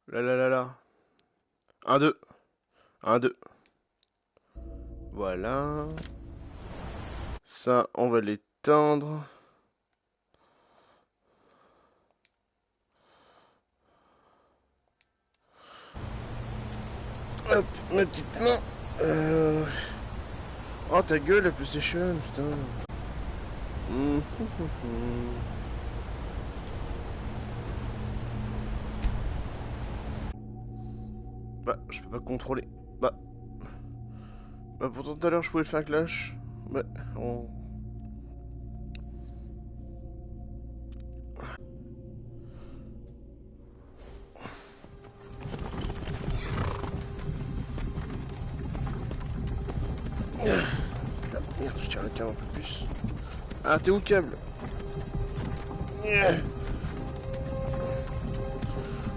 Là là là là. 1, 2. 1, 2. Voilà. Ça, on va l'étendre. Hop, ma petite main. Oh, ta gueule, la PlayStation, putain. Bah, je peux pas contrôler. Bah, pourtant tout à l'heure je pouvais le faire clash. Bah, on... Merde, je tire le câble un peu plus. Ah, t'es où le câble?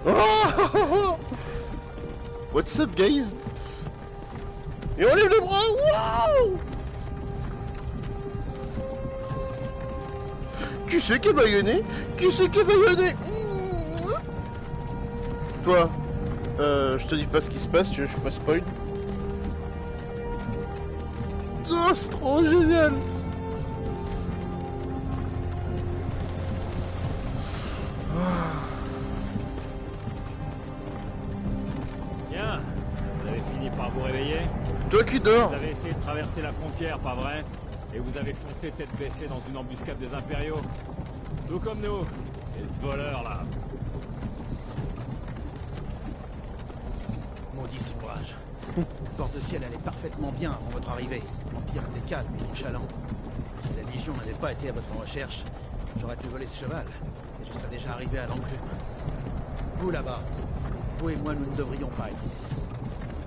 Oh What's up, guys? Et on lève les bras. Wow! Qui c'est qui est baïonné? Qui c'est qui est baïonné? Toi, je te dis pas ce qui se passe, tu veux, je suis pas spoil. Oh, c'est trop génial! Tiens, vous avez fini par vous réveiller? Toi qui dors! Vous avez essayé de traverser la frontière, pas vrai? Et vous avez foncé tête baissée dans une embuscade des impériaux. Tout comme nous. Et ce voleur là. Maudit sauvage. Le porte-ciel allait parfaitement bien avant votre arrivée. L'Empire était calme et nonchalant. Si la Légion n'avait pas été à votre recherche, j'aurais pu voler ce cheval. Et je serais déjà arrivé à l'enclume. Vous là-bas, vous et moi, nous ne devrions pas être ici.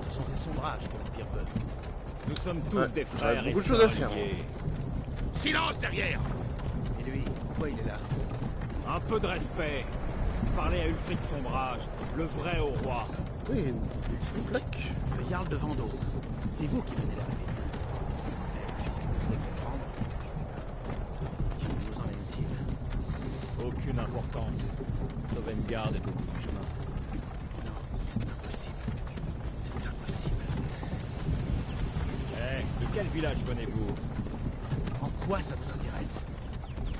Ce sont ces sombrages que l'Empire veut. Nous sommes tous des frères et beaucoup de choses à sœurs faire. liés. Silence derrière! Et lui, pourquoi il est là? Un peu de respect. Parlez à Ulfric Sombrage, le vrai au roi. Oui, une plaque. Le Jarl de Vendôme. C'est vous qui venez d'arriver. Mais puisque vous vous êtes fait prendre, qui nous emmène-t-il? Aucune importance. Sovngarde est au bout du chemin. Non, c'est impossible. C'est impossible. De quel village venez-vous? En quoi ça vous intéresse?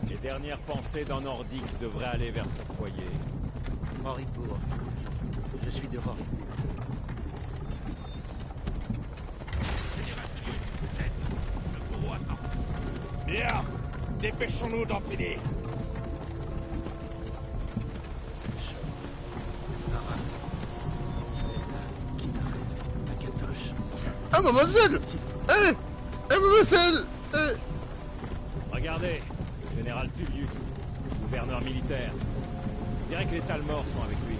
Les dernières pensées d'un Nordique devraient aller vers son foyer. Rorikbourg. Je suis de Rorikbourg. Bien, dépêchons-nous d'en finir. Ah, mademoiselle! Eh! Eh, mademoiselle! Eh! Regardez, le général Tullius, gouverneur militaire. On dirait que les Talmors sont avec lui.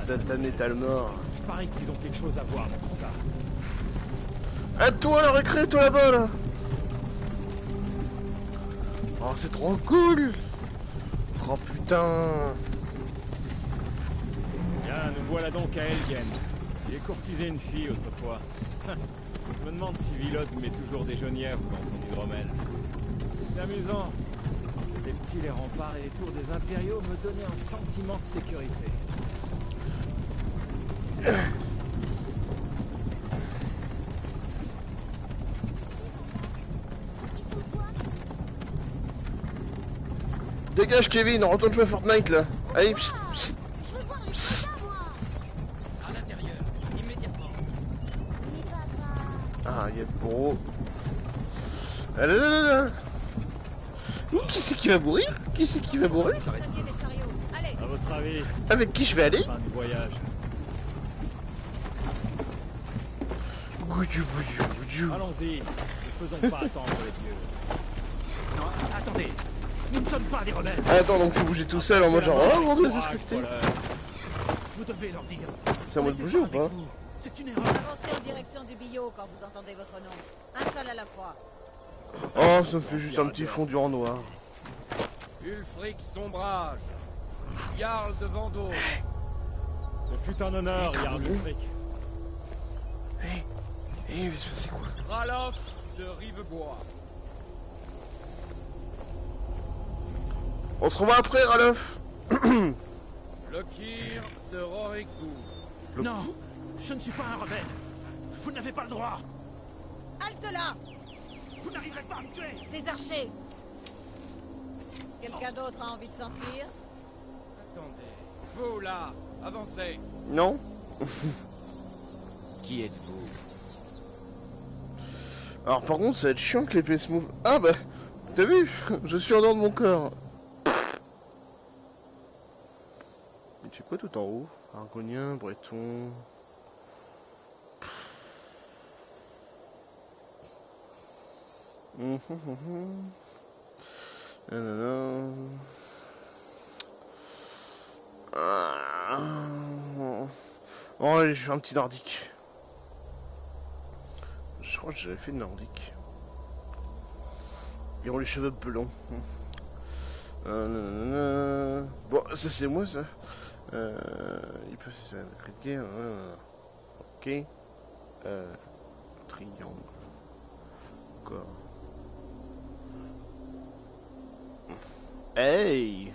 Satané Talmor. Il paraît qu'ils ont quelque chose à voir dans tout ça. Aide-toi, la récré, toi là-bas, là! Oh, c'est trop cool! Oh putain! Bien, nous voilà donc à Elgen. J'ai courtisé une fille autrefois. Je me demande si Vilod met toujours des genièvres dans son hydromel. C'est amusant. Quand j'étais petit, les remparts et les tours des impériaux me donnaient un sentiment de sécurité. Dégage, Kevin, on retourne jouer à Fortnite, là! Allez, psst, psst, Je veux voir les psst. soldats, moi. À l'intérieur, immédiatement. Oui, papa. Ah, il y a le bourreau. Ah là là là là! Ouh, qui c'est qui va mourir? Qui c'est qui va mourir? Atelier des chariots. Allez. À votre avis, Avec qui je vais aller? fin du voyage. Goudou, goudou, goudou. Allons-y, ne faisons pas attendre les dieux. Non, attendez. Nous ne sommes pas des rebelles. Ah, attends, donc je bouger tout seul en mode genre, oh mon dieu, c'est scripté. Vous devez leur dire. C'est à moi de bouger ou pas? C'est une erreur. Avancez en direction du billot quand vous entendez votre nom. Un seul à la fois. Oh, ça me fait juste un petit fondu en noir. Ulfric Sombrage, Jarl de Vendôme. Ce fut un honneur, Jarl Ulfric. Eh, mais c'est quoi? Ralof de Rivebois. On se revoit après, Ralof. Lokir de Rorikbu. Non, je ne suis pas un rebelle. Vous n'avez pas le droit. Halte là! Vous n'arriverez pas à me tuer. Ces archers! Quelqu'un d'autre a envie de s'enfuir? Attendez. Vous là, avancez. Non. Qui êtes-vous? Alors par contre ça va être chiant que l'épée se move. Ah bah, t'as vu? Je suis en dehors de mon corps. Mais tu sais quoi tout en haut? Argonien, breton... Nanana. Oh, allez, je fais un petit nordique. Je crois que j'avais fait le nordique. Ils ont les cheveux blonds. Bon, ça c'est moi ça. Il peut se critiquer. Ok. Triangle. Encore. Hey!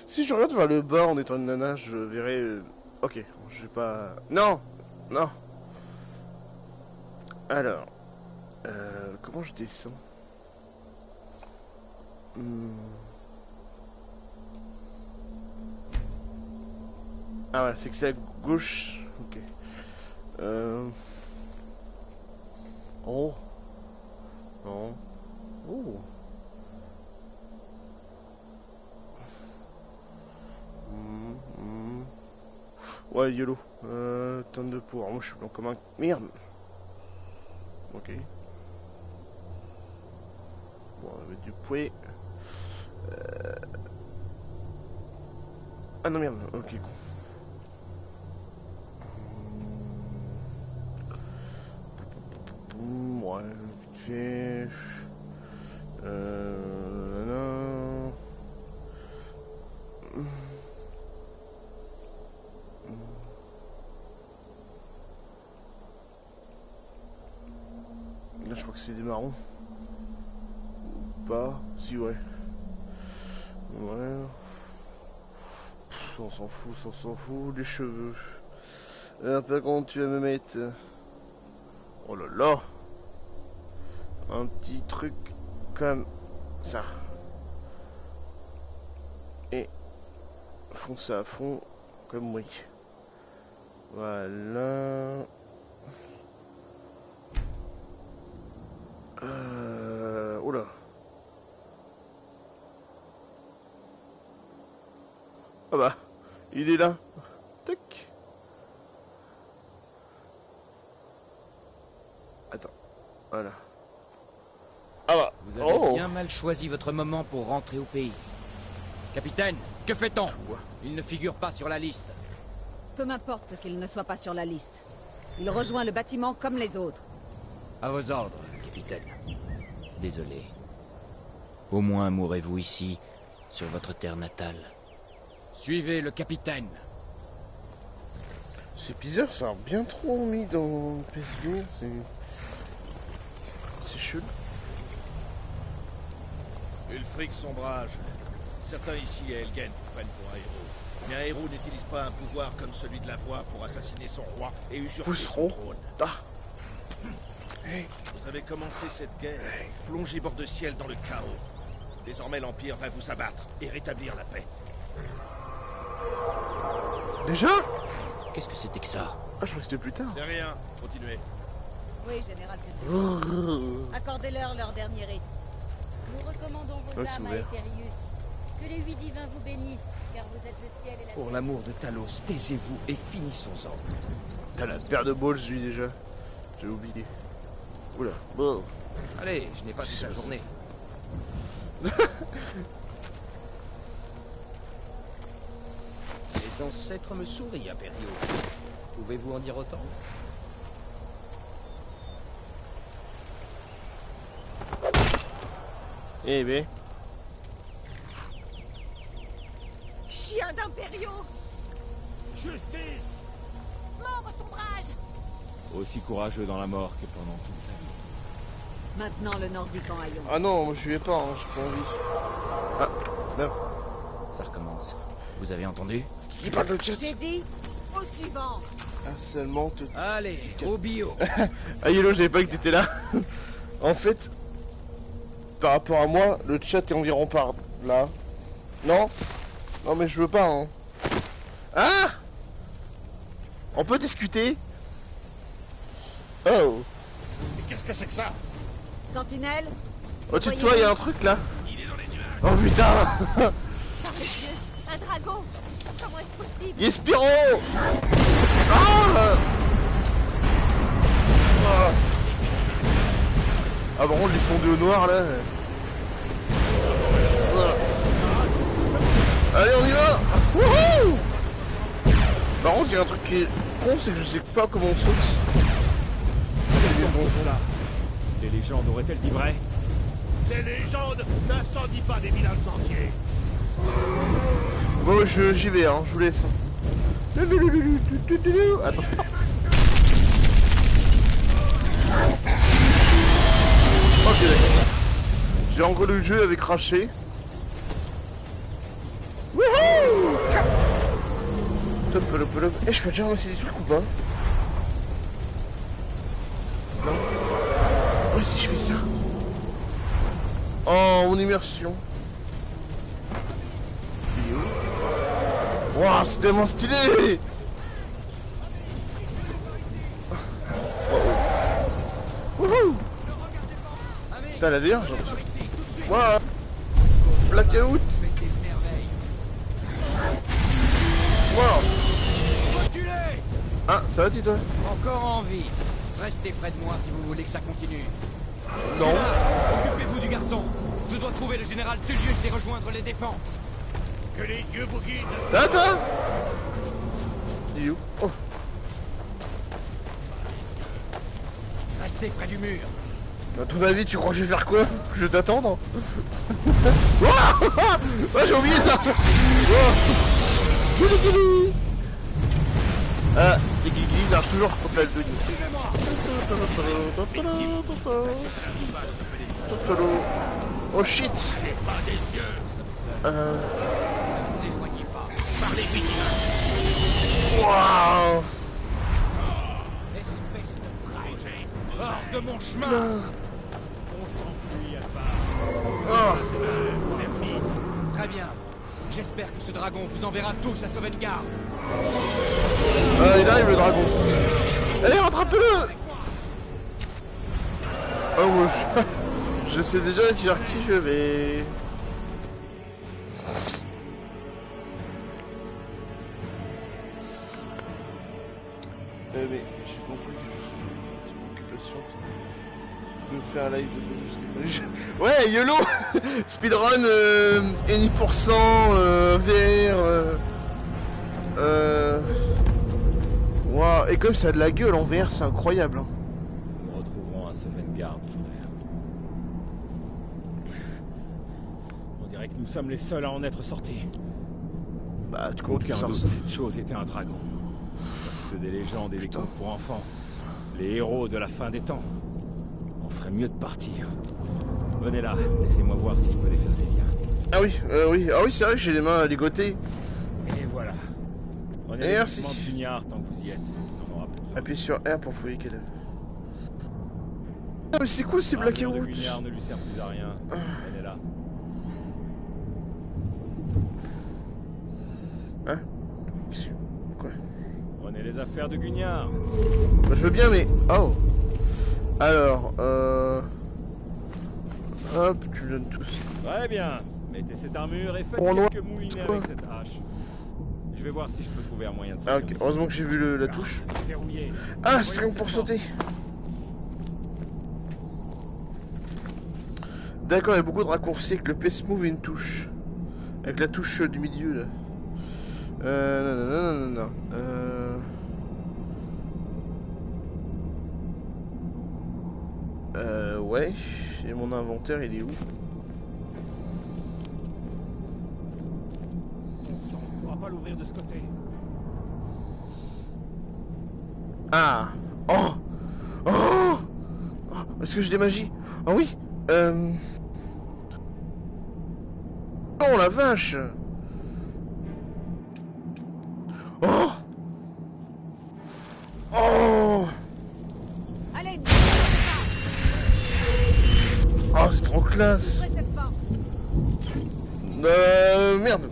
Si je regarde vers le bas en étant une nana, je verrai... Ok, je vais pas... Non! Non! Alors... comment je descends? Ah voilà, c'est que c'est à gauche. Ok. Oh. Non. Oh. Ouais, YOLO. Tonne de peau. Alors moi je suis blanc comme un... Merde. Ok. Bon, on va mettre du pouet. Ah non merde, ok con. Ouais, vite fait. Là je crois que c'est des marrons. Ou pas? Si ouais. Ouais. On s'en fout, on s'en fout. Les cheveux. Par contre tu vas me mettre... Oh là là. Un petit truc comme ça. Et foncer à fond comme oui. Voilà. Oh là. Ah bah, il est là. Tac. Attends. Voilà. Ah bah. Vous avez bien mal choisi votre moment pour rentrer au pays. Capitaine, que fait-on? Il ne figure pas sur la liste. Peu m'importe qu'il ne soit pas sur la liste. Il rejoint le bâtiment comme les autres. À vos ordres, capitaine. Désolé. Au moins mourrez-vous ici, sur votre terre natale. Suivez le capitaine. C'est bizarre, ça a bien trop mis dans PSV, c'est chelou. Ulfric Sombrage. Certains ici à Helgen vous prennent pour un héros. Mais un héros n'utilise pas un pouvoir comme celui de la voix pour assassiner son roi et usurper son trône. Hey. Vous avez commencé cette guerre, plongé bord de ciel dans le chaos. Désormais l'Empire va vous abattre et rétablir la paix. Déjà? Qu'est-ce que c'était que ça? Ah, je crois que c'était plus tard. C'est rien, continuez. Oui, général. Accordez-leur leur dernier rite. Nous recommandons vos âmes à Etherius. Que les 8 divins vous bénissent, car vous êtes le ciel et la Pour l'amour de Talos, taisez-vous et finissons-en. T'as la paire de balls, lui, déjà. J'ai oublié. Oula. Bon. Allez, je n'ai pas toute la journée. Les ancêtres me sourient, Imperio. Pouvez-vous en dire autant? Eh ben. Chien d'Imperio! Justice! mort au sombrage. Aussi courageux dans la mort que pendant toute sa vie. Maintenant le Nordique en haillons. Ah non, moi je vais pas, hein, j'ai pas envie. Ah, merde. Ça recommence. Vous avez entendu? Il parle de chat. J'ai dit au suivant. Harcèlement te... Allez, au bio. Ah Yellow, j'avais pas que t'étais là. En fait, par rapport à moi, le chat est environ par là. Non? Non mais je veux pas, hein. Ah! On peut discuter? Oh! Mais qu'est-ce que c'est que ça? Sentinelle. Au-dessus de toi, il y a un truc là. Il est dans les nuages. Oh putain! Par les yeux, un dragon. Comment est-ce possible? Il est Spyro! Ah! Ah par contre, les fondus au noir là. Allez, on y va! Wouhou! Par contre, il y a un truc qui est con, c'est que je sais pas comment on saute. Cela. Les légendes auraient-elles dit vrai? Les légendes n'incendient pas des villages entiers. Bon, j'y vais, hein, je vous laisse. Attends, c'est pas... Ok, d'accord. J'ai encore le jeu avec craché. Wouhou! Eh, je peux déjà ramasser des trucs ou pas? Non. Ouais, si je fais ça. Oh, mon immersion. Waouh, c'est tellement stylé! Wouhou! Putain, la VR, j'ai l'impression. Waouh! Blackout! Waouh! Ah, ça va, Tito? Encore en vie. Restez près de moi si vous voulez que ça continue. Non. Occupez-vous du garçon. Je dois trouver le général Tullius et rejoindre les défenses. Que les dieux vous guident. Attends! Il est où? Oh. Restez près du mur. À ton avis, tu crois que je vais faire quoi? Je vais t'attendre? Wouah! Ah, j'ai oublié ça! Ah, les guiguis, ça marche toujours contre la Denis. Oh shit! Ne vous éloignez pas. Parlez vite. Waouh! Espèce de traître. Hors de mon chemin. On s'enfuit à part. Oh. Très bien. J'espère que ce dragon vous enverra tous à sauvegarde. Il arrive le dragon. Allez, rattrape-le! Oh, moi, je sais déjà vers qui je vais. Mais j'ai compris que je suis une occupation de faire un live de jusqu'à... Ouais, YOLO. Speedrun, Any%, VR... Waouh, et comme ça a de la gueule en VR, c'est incroyable. Hein. Nous retrouverons un Sovngarde, frère. On dirait que nous sommes les seuls à en être sortis. Bah, tu comptes que Aucun ça doute, ressemble. cette chose était un dragon. Ceux des légendes et des contes pour enfants. Les héros de la fin des temps. On ferait mieux de partir. Venez là, laissez-moi voir si je peux défaire ces liens. Ah oui, c'est vrai que j'ai les mains ligotées. Et voilà. On Et est merci. de Guignard tant que vous y êtes. On aura plus besoin. Appuie sur R pour fouiller cadavre. Ah mais c'est quoi ces L'armure de Blackout? Guignard ne lui sert plus à rien. Elle est là. Hein? Quoi? Prenez les affaires de Guignard. Bah, je veux bien mais... Oh. Alors, hop, tu me donnes tous. Très bien. Mettez cette armure et faites Oh, non. quelques moulinets avec cette hache. Je vais voir si je peux trouver un moyen de Ah sortir ok, heureusement que j'ai vu la touche. Ah, c'est très bon pour sauter. D'accord, il y a beaucoup de raccourcis avec le PS-Move et une touche. Avec la touche du milieu là. Non. Ouais. Et mon inventaire, il est où? On ne pourra pas l'ouvrir de ce côté. Ah. Oh. Est-ce que j'ai des magies? Ah oui. Oh la vache. Oh. Oh. Allez, Oh, c'est trop classe. ouvrez cette porte. Merde.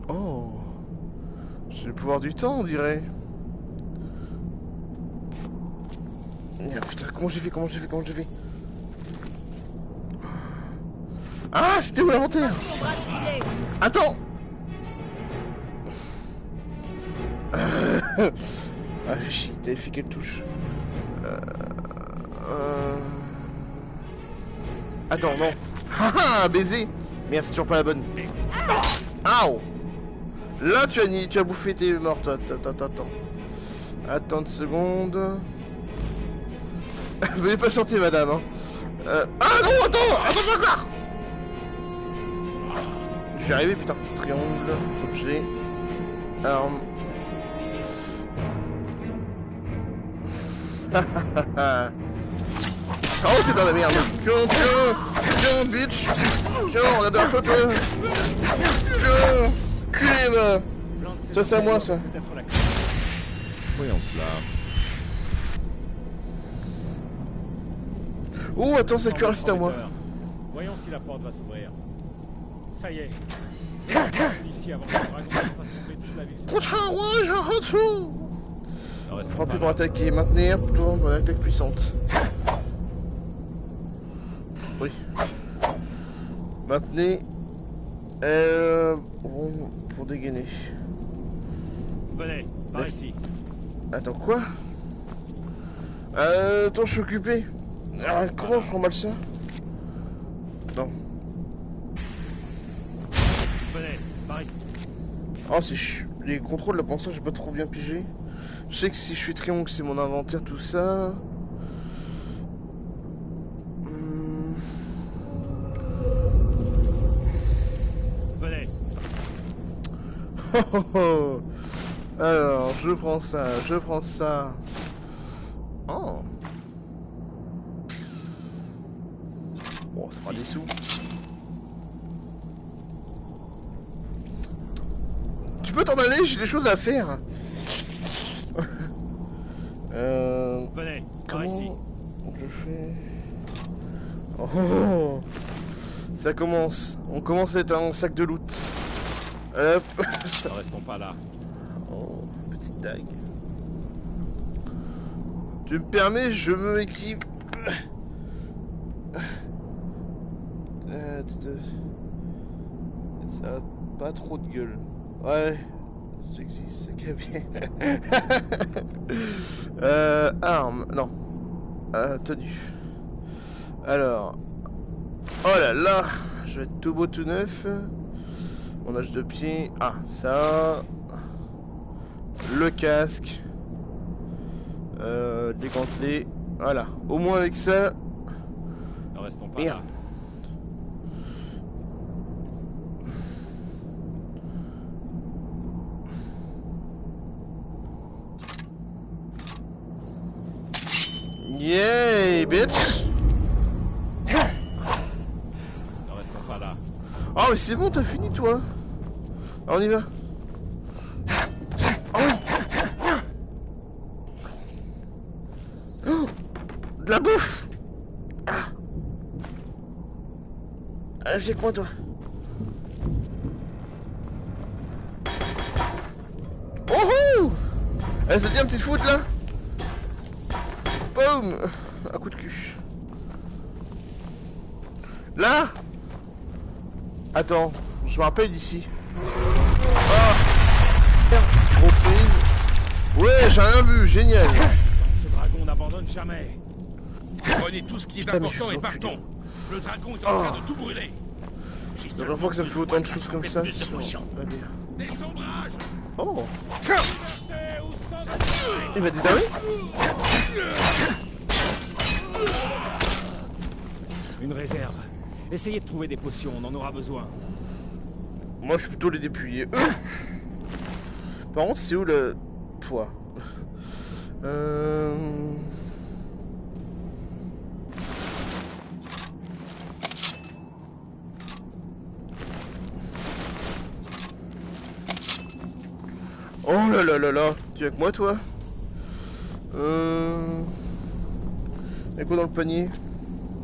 Oh. J'ai le pouvoir du temps, on dirait. Merde, putain, comment j'ai fait? Ah, c'était où l'inventaire? Ton bras filé. Attends. Ah, j'ai chié, t'avais fait quelle touche? Attends, non. Haha, baiser. Merde, c'est toujours pas la bonne. Aouh. Là, tu as bouffé tes morts, toi. Attends. Attends une seconde. Veuillez pas sortir, madame. Hein. Ah non, attends pas encore. Je suis arrivé, putain. Triangle, objet, arme. Oh, t'es dans la merde. Tiens, bitch. Tiens, on a de la photo. Tiens, culé, ça, c'est à moi, ça. Voyons cela. Oh, attends, ça cuirasse, c'est à moi. Voyons si la porte va s'ouvrir. Ça y est. Ici avant que le dragon fasse tomber toute la ville. Putain, ouais, je retourne. Ne restons Frapper pas pour là. attaquer, maintenir, plutôt pour une attaque puissante. Oui. Maintenez. Bon, pour dégainer. Venez, par ici. Attends, quoi? Attends, je suis occupé. Ah, comment je remballe ça? Non. Venez, par ici. Oh, c'est les contrôles là, pour ça, j'ai pas trop bien pigé. Je sais que si je fais triangle, c'est mon inventaire, tout ça. Venez. Oh, oh, oh. Alors, je prends ça. Oh. Bon, ça fera des sous. Tu peux t'en aller, j'ai des choses à faire. Venez, par Comment ici. je fais? Oh, ça commence. On commence à être un sac de loot. Hop. Ne restons pas là. Oh, petite dague. Tu me permets, je me équipe. Ça a pas trop de gueule. Ouais, j'existe, c'est bien. Arme, non. Tenue. Alors. Oh là là, je vais être tout beau, tout neuf. Mon âge de pied. Ah, ça. Le casque. Les gantelets. Voilà. Au moins avec ça. Ne restons pas Merde. là. Yay, bitch! Ne restons pas là. Oh, mais c'est bon, t'as fini, toi. Alors, on y va. Oh, oui. Oh, de la bouffe. Ah, viens avec moi, toi. Oh! Eh, ça te dit un petit foot, là? Boum! Un coup de cul. Là? Attends, je me rappelle d'ici. Ah! Gros prise. Ouais, j'ai rien vu, génial. Ce dragon n'abandonne jamais. Prenez tout ce qui est Putain, mais je important suis et partons. enculé. Le dragon est en train de tout brûler. C'est la première fois que ça me fait autant de choses comme ça. sur la bière. Des sombrages. Oh! Liberté ou sang de- Il m'a dit ah oui? Une réserve. Essayez de trouver des potions, on en aura besoin. Moi, je suis plutôt les dépouiller. Eux! Par contre, c'est où le poids? Oh là là là là. Tu es avec moi, toi? Y'a quoi dans le panier?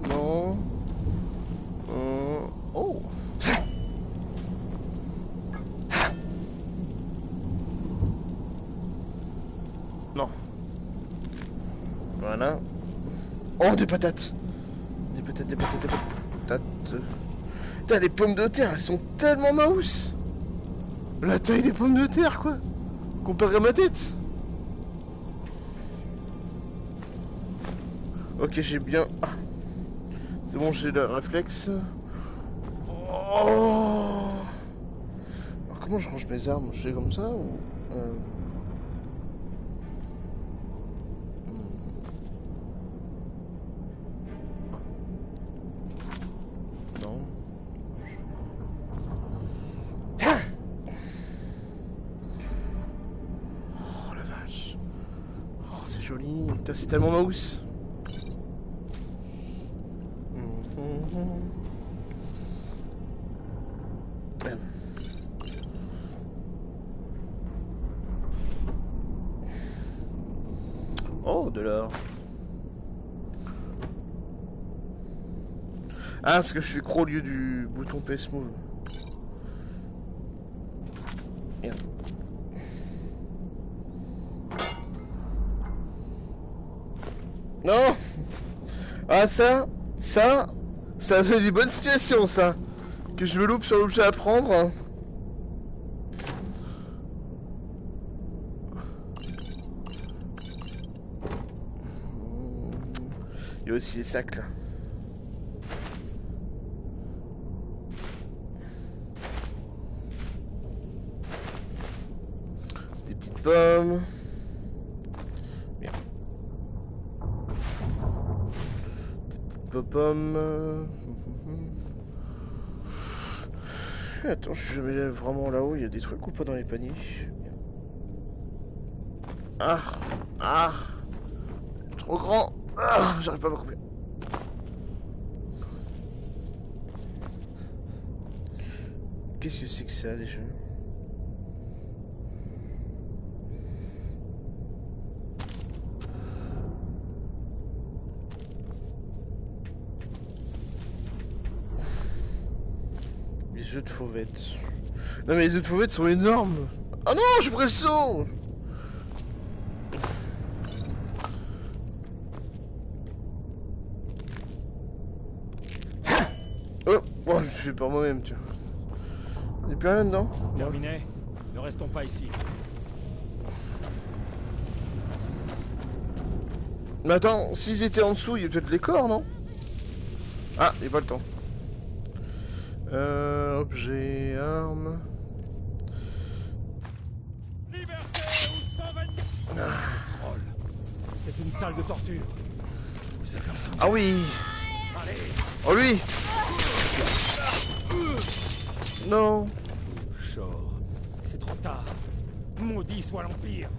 Non. Oh. Non. Voilà. Oh, des patates. Des patates, des patates, des patates. Putain, les pommes de terre, elles sont tellement mouse. La taille des pommes de terre, quoi. Comparé à ma tête. Ok, j'ai bien... Ah. C'est bon, j'ai le réflexe. Oh. Alors, comment je range mes armes? Je fais comme ça ou... Non. Oh la vache. Oh, c'est joli. Putain, c'est tellement mouse. Merde. Oh, de l'or. Ah, parce que je fais croc au lieu du bouton PS Move. Merde. Non. Ah, ça c'est des bonnes situations, ça. Que je me loupe sur l'objet à prendre. Il y a aussi les sacs, là. Des petites pommes. Bien. Des petites pommes. Attends, je me lève vraiment là-haut, il y a des trucs ou pas dans les paniers? Ah. Ah. Trop grand. Ah, j'arrive pas à me couper. Qu'est-ce que c'est que ça déjà? Les œufs de fauvette. Non mais les œufs de fauvette sont énormes. Ah non, j'ai pris le saut. Oh, je fais par moi-même, tu vois. Il n'y a plus rien dedans? Terminé. Ne restons pas ici. Mais attends, s'ils étaient en dessous, il y a peut-être les corps, non? Ah, il n'y a pas le temps. Objet, arme. Liberté ou 124. C'est une salle de torture. Vous avez entendu? Ah oui. Allez. Oh lui. Non. Shore, c'est trop tard. Maudit soit l'Empire.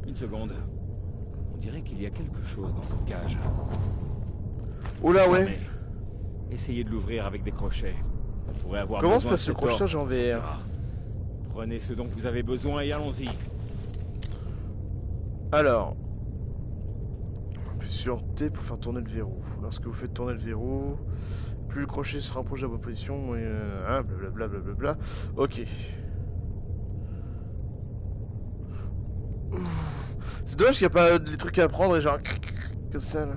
Une seconde. On dirait qu'il y a quelque chose dans cette cage. Oula, C'est ouais. fermé. Essayez de l'ouvrir avec des crochets. On pourrait avoir Comment besoin se passe ce de cet or crochetage en pour VR? sortir. Prenez ce dont vous avez besoin et allons-y. Alors. Appuyez sur T pour faire tourner le verrou. Lorsque vous faites tourner le verrou, plus le crochet se rapproche de votre position et blablabla blablabla. Ok. C'est dommage qu'il n'y a pas des trucs à apprendre et genre comme ça là.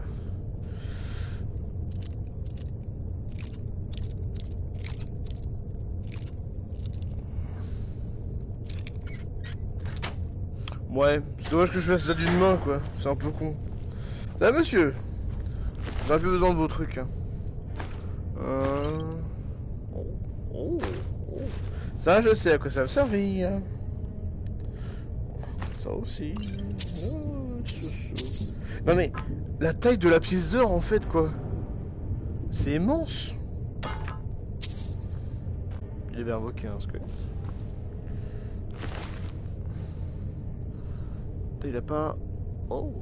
Ouais, c'est dommage que je fasse ça d'une main quoi, c'est un peu con. Ça va monsieur? J'aurais plus besoin de vos trucs. Hein. Ça je sais à quoi ça va servir. Ça aussi. Non mais, la taille de la pièce d'or en fait quoi. C'est immense. Il avait invoqué un squelette. Il a pas... Oh.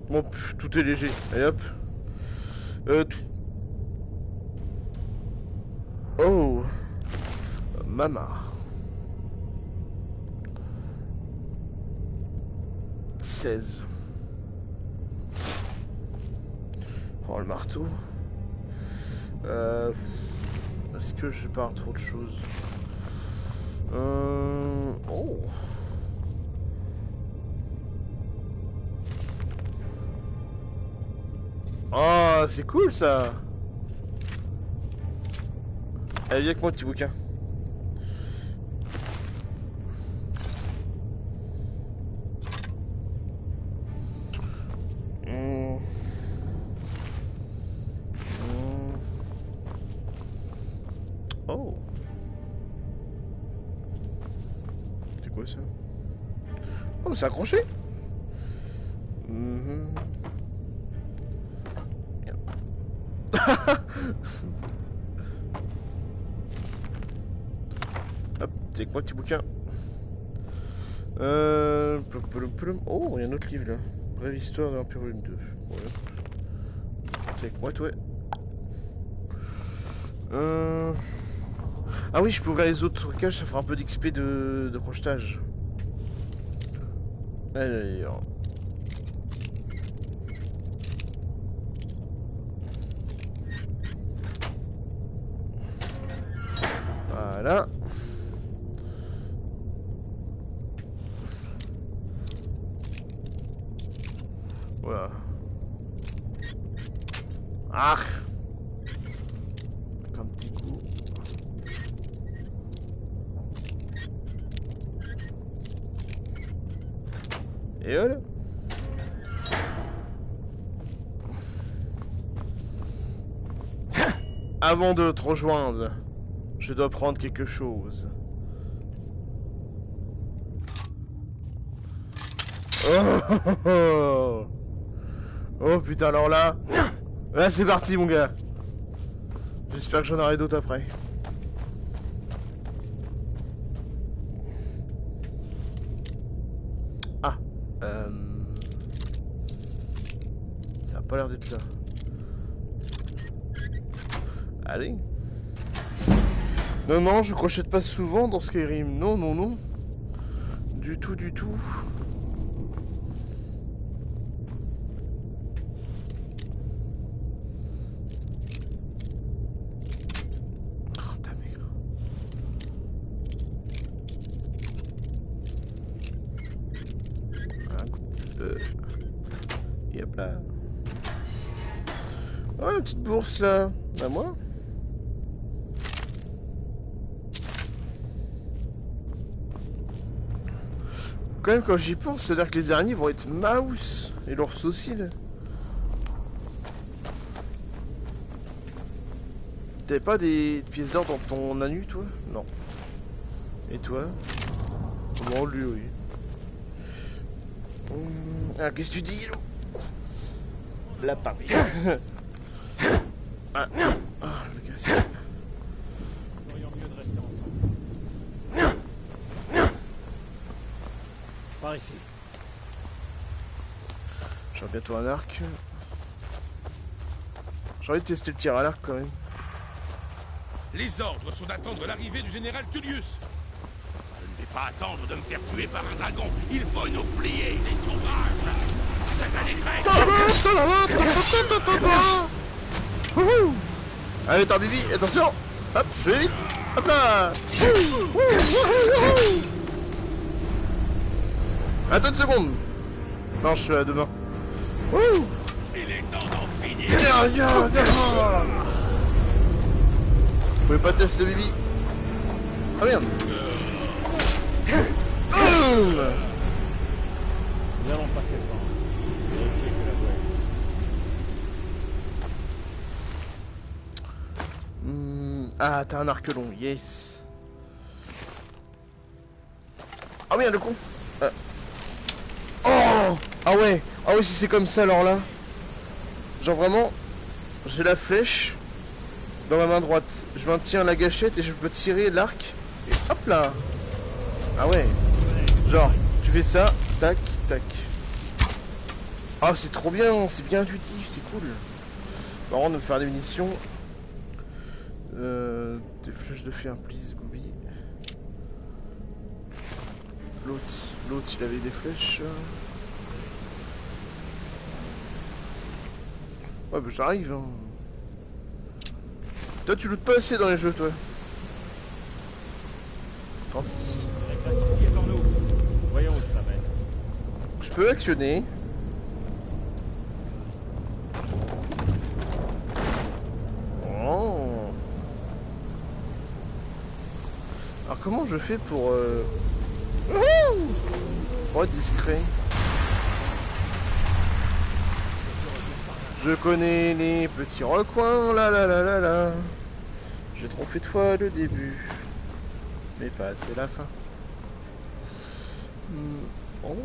Bon, tout est léger. Allez hop. Oh. Mama. 16. Prends le marteau. Est-ce que je vais pas avoir trop de choses? Oh. Oh, c'est cool ça. Allez, viens avec moi, petit bouquin. Oh. C'est quoi ça? Oh, c'est accroché. Hop, t'es avec moi, petit bouquin. Oh, il y a un autre livre là. Brève histoire de l'Empire Volume 2. Ouais. T'es avec moi, toi. Ah oui, je peux ouvrir les autres caches, ça fera un peu d'XP de crochetage. Allez, alors. Voilà. Voilà. Ah! Comme petit coup. Et voilà. Avant de te rejoindre, je dois prendre quelque chose. Oh, oh putain, alors là... Là c'est parti mon gars. J'espère que j'en aurai d'autres après. Ah. Ça a pas l'air d'être là. Allez. Non, non, je crochette pas souvent dans Skyrim. Non, non, non. Du tout, du tout. Oh, ta mère. Un petit peu. Et hop là. Oh, la petite bourse là. Bah, moi. Quand même, quand j'y pense, c'est-à-dire que les araignées vont être mouse et l'ours aussi là. T'avais pas des pièces d'or dans ton anus, toi? Non. Et toi? Bon, lui, oui. Ah, qu'est-ce que tu dis, là? La pavé. Ah, le gars, c'est... Par ici. J'aurai bientôt un arc. J'ai envie de tester le tir à l'arc quand même. Les ordres sont d'attendre l'arrivée du général Tullius. Je ne vais pas attendre de me faire tuer par un dragon. Il faut nous plier, les sauvages. C'est un écran. Allez, t'en Bibi, attention. Hop, je vais vite. Hop là. Attends une seconde. Non, je suis à demain. Il est temps d'en finir. Vous pouvez pas tester Bibi. Ah merde. Nous allons passer devant. Vérifier que la voie est... Ah, t'as un arc long, yes. Ah merde, le con. Oh. Ah ouais. Ah oui, si c'est comme ça, alors là. Genre vraiment, j'ai la flèche dans ma main droite. Je maintiens la gâchette et je peux tirer l'arc. Et hop là. Ah ouais. Genre, tu fais ça, tac, tac. Ah, c'est trop bien, c'est bien intuitif, c'est cool. Par contre, de faire des munitions. Des flèches de fer, please, Gooby. L'autre, il avait des flèches. Ouais, bah j'arrive. Hein. Toi, tu lootes pas assez dans les jeux, toi. 36. La sortie est devant nous. Voyons où ça mène. Je peux actionner. Oh. Alors comment je fais pour être discret? Je connais les petits recoins, là. J'ai trop fait de fois le début, mais pas assez la fin. Oh.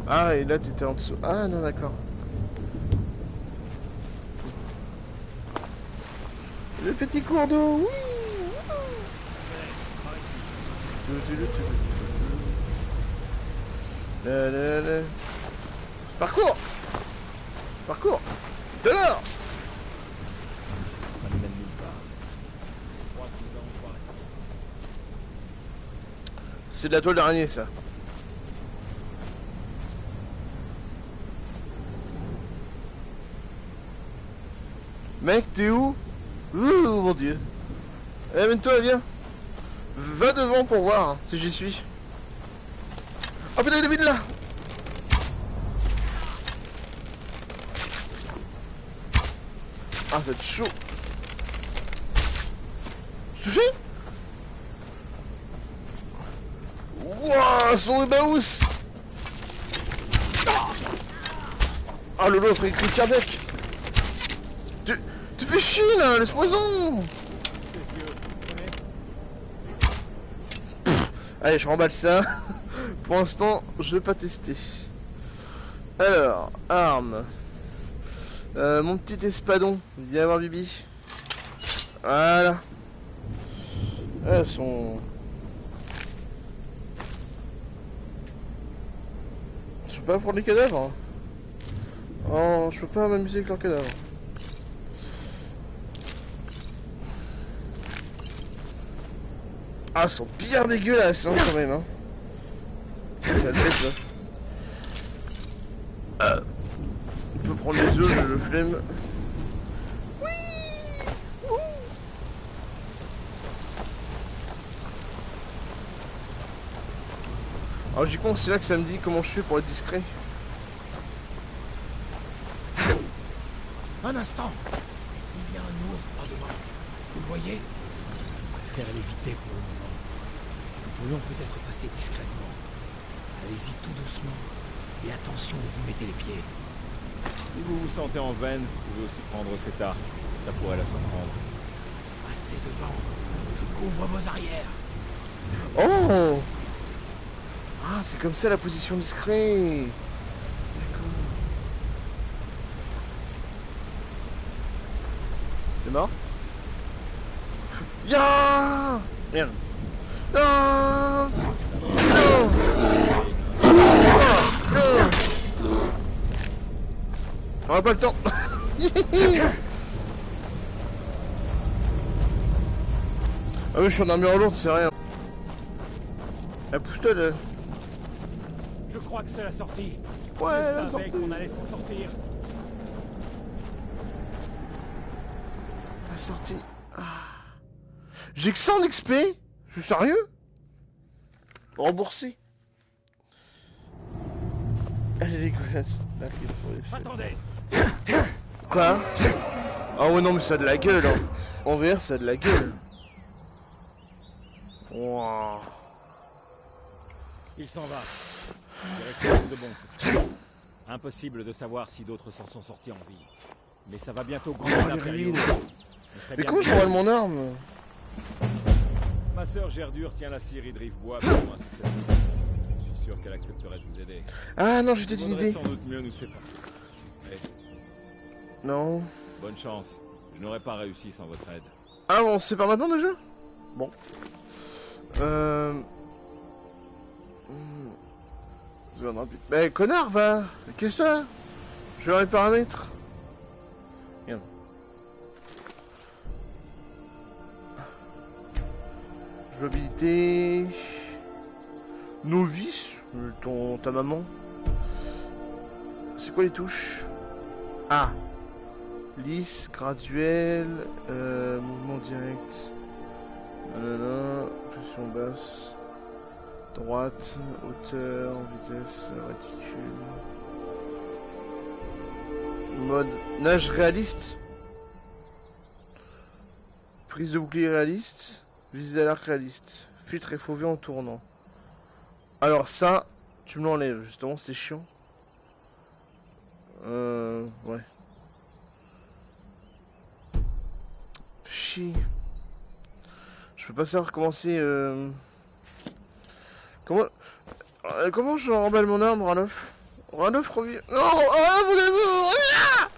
Ah, et là t'étais en dessous. Ah non, d'accord. Le petit cours d'eau, oui. Parcours. De l'or. Ça ne mène nulle part. Je crois que nous allons pouvoir rester. C'est de la toile d'araignée, ça. Mec, t'es où? Ouh, mon dieu. Eh, amène-toi, viens. Va devant pour voir si j'y suis. Oh putain, il est vide là. Ah, c'est chaud. Touché? Wouah, son baous. Ah, le l'autre, il crise cardiaque. Tu fais chier là, laisse-moi en. Allez, je remballe ça. Pour l'instant, je vais pas tester. Alors, armes. Mon petit espadon. Viens voir Bibi. Voilà. Elles sont... Je peux pas prendre les cadavres. Oh, je peux pas m'amuser avec leurs cadavres. Ah, elles sont bien dégueulasses, hein, quand même, hein. Ça le fait, ça. On peut prendre les œufs, le flemme. Oui. Alors, j'y compte, c'est là que ça me dit comment je fais pour être discret. Un instant. Il y a un ours pas devant. Vous le voyez? Je préfère l'éviter pour le moment. Nous pourrions peut-être passer discrètement. Allez-y tout doucement. Et attention où vous mettez les pieds. Si vous vous sentez en veine, vous pouvez aussi prendre cet arc. Ça pourrait la surprendre. Passez devant. Je couvre vos arrières. Oh! Ah, c'est comme ça la position discret. D'accord. C'est mort? Ya! Merde. Non! Non! Non! On n'a pas le temps. Ah oui, je suis en armure lourde, c'est rien. Ah, pousse-toi là. Je crois que c'est la sortie. Ouais, Je la savais sortie. qu'on allait s'en sortir. La sortie. Ah. J'ai que 100 d'XP. Je suis sérieux? Remboursé. Elle est dégueulasse. Là, il faut les faire. Attendez. Quoi? Ah ouais, non, mais ça a de la gueule. Hein. En VR, ça a de la gueule. Wow. Il s'en va. Direction de bon, cette fois. Impossible de savoir si d'autres s'en sont sortis en vie. Mais ça va bientôt grandir Oh, l'impériaux. les Mais comment je rends mon arme? Ma sœur Gerdure tient la scierie de Rivebois pour moi. Je suis sûr qu'elle accepterait de vous aider. Ah non, j'ai peut-être Il une vaudrait idée. sans doute mieux nous séparer. Allez, Non. bonne chance. Je n'aurais pas réussi sans votre aide. Ah, on se sépare maintenant déjà? Bon. Mais connard, va. Qu'est-ce que je vais les paramètres. Merde. Jouabilité. Novice. Ta maman. C'est quoi les touches? Ah. Lisse, graduel, mouvement direct. Pression basse. Droite, hauteur, vitesse, réticule. Mode nage réaliste. Prise de bouclier réaliste. Visée à l'arc réaliste. Filtre et fauvé en tournant. Alors ça, tu me l'enlèves, justement, c'est chiant. Ouais. Chier. Je peux pas savoir comment c'est, Comment je remballe mon arme, Ranulf? Ranulf revient... Non! Ah, voulez-vous? Ah!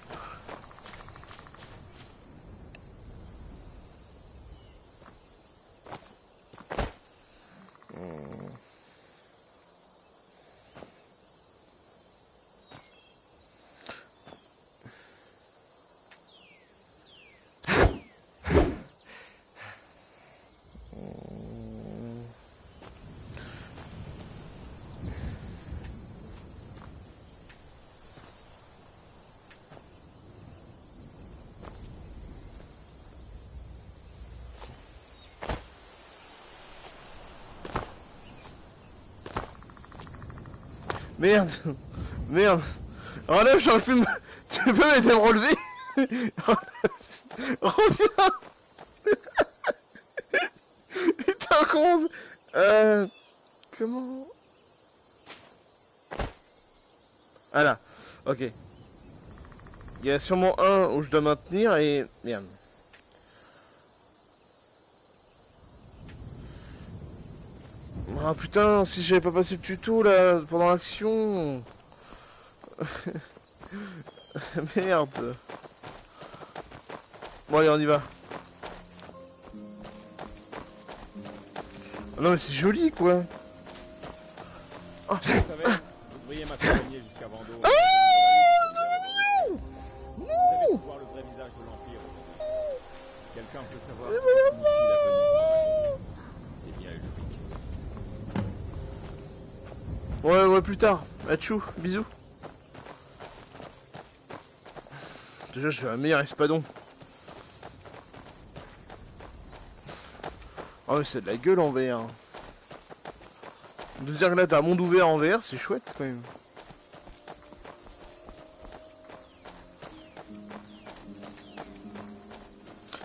Merde. Merde. Ranulf, j'aurais pu me... Tu peux m'aider à me relever? Reviens. Putain, comment... Comment... Ah là. Ok. Il y a sûrement un où je dois maintenir et... Merde. Ah putain, si j'avais pas passé le tuto là pendant l'action. Merde. Bon allez, on y va. Ah non mais c'est joli quoi. Oh, Vous savez, vous devriez m'accompagner jusqu'à Vendôme. Vous allez voir le vrai visage de l'Empire aujourd'hui. Quelqu'un peut savoir ce que signifie la venue. C'est bien Ulfric. Ouais, plus tard. Achou, bisous. Déjà, je suis un meilleur espadon. Oh, mais c'est de la gueule en VR. De se dire que là, t'as un monde ouvert en VR, c'est chouette quand même.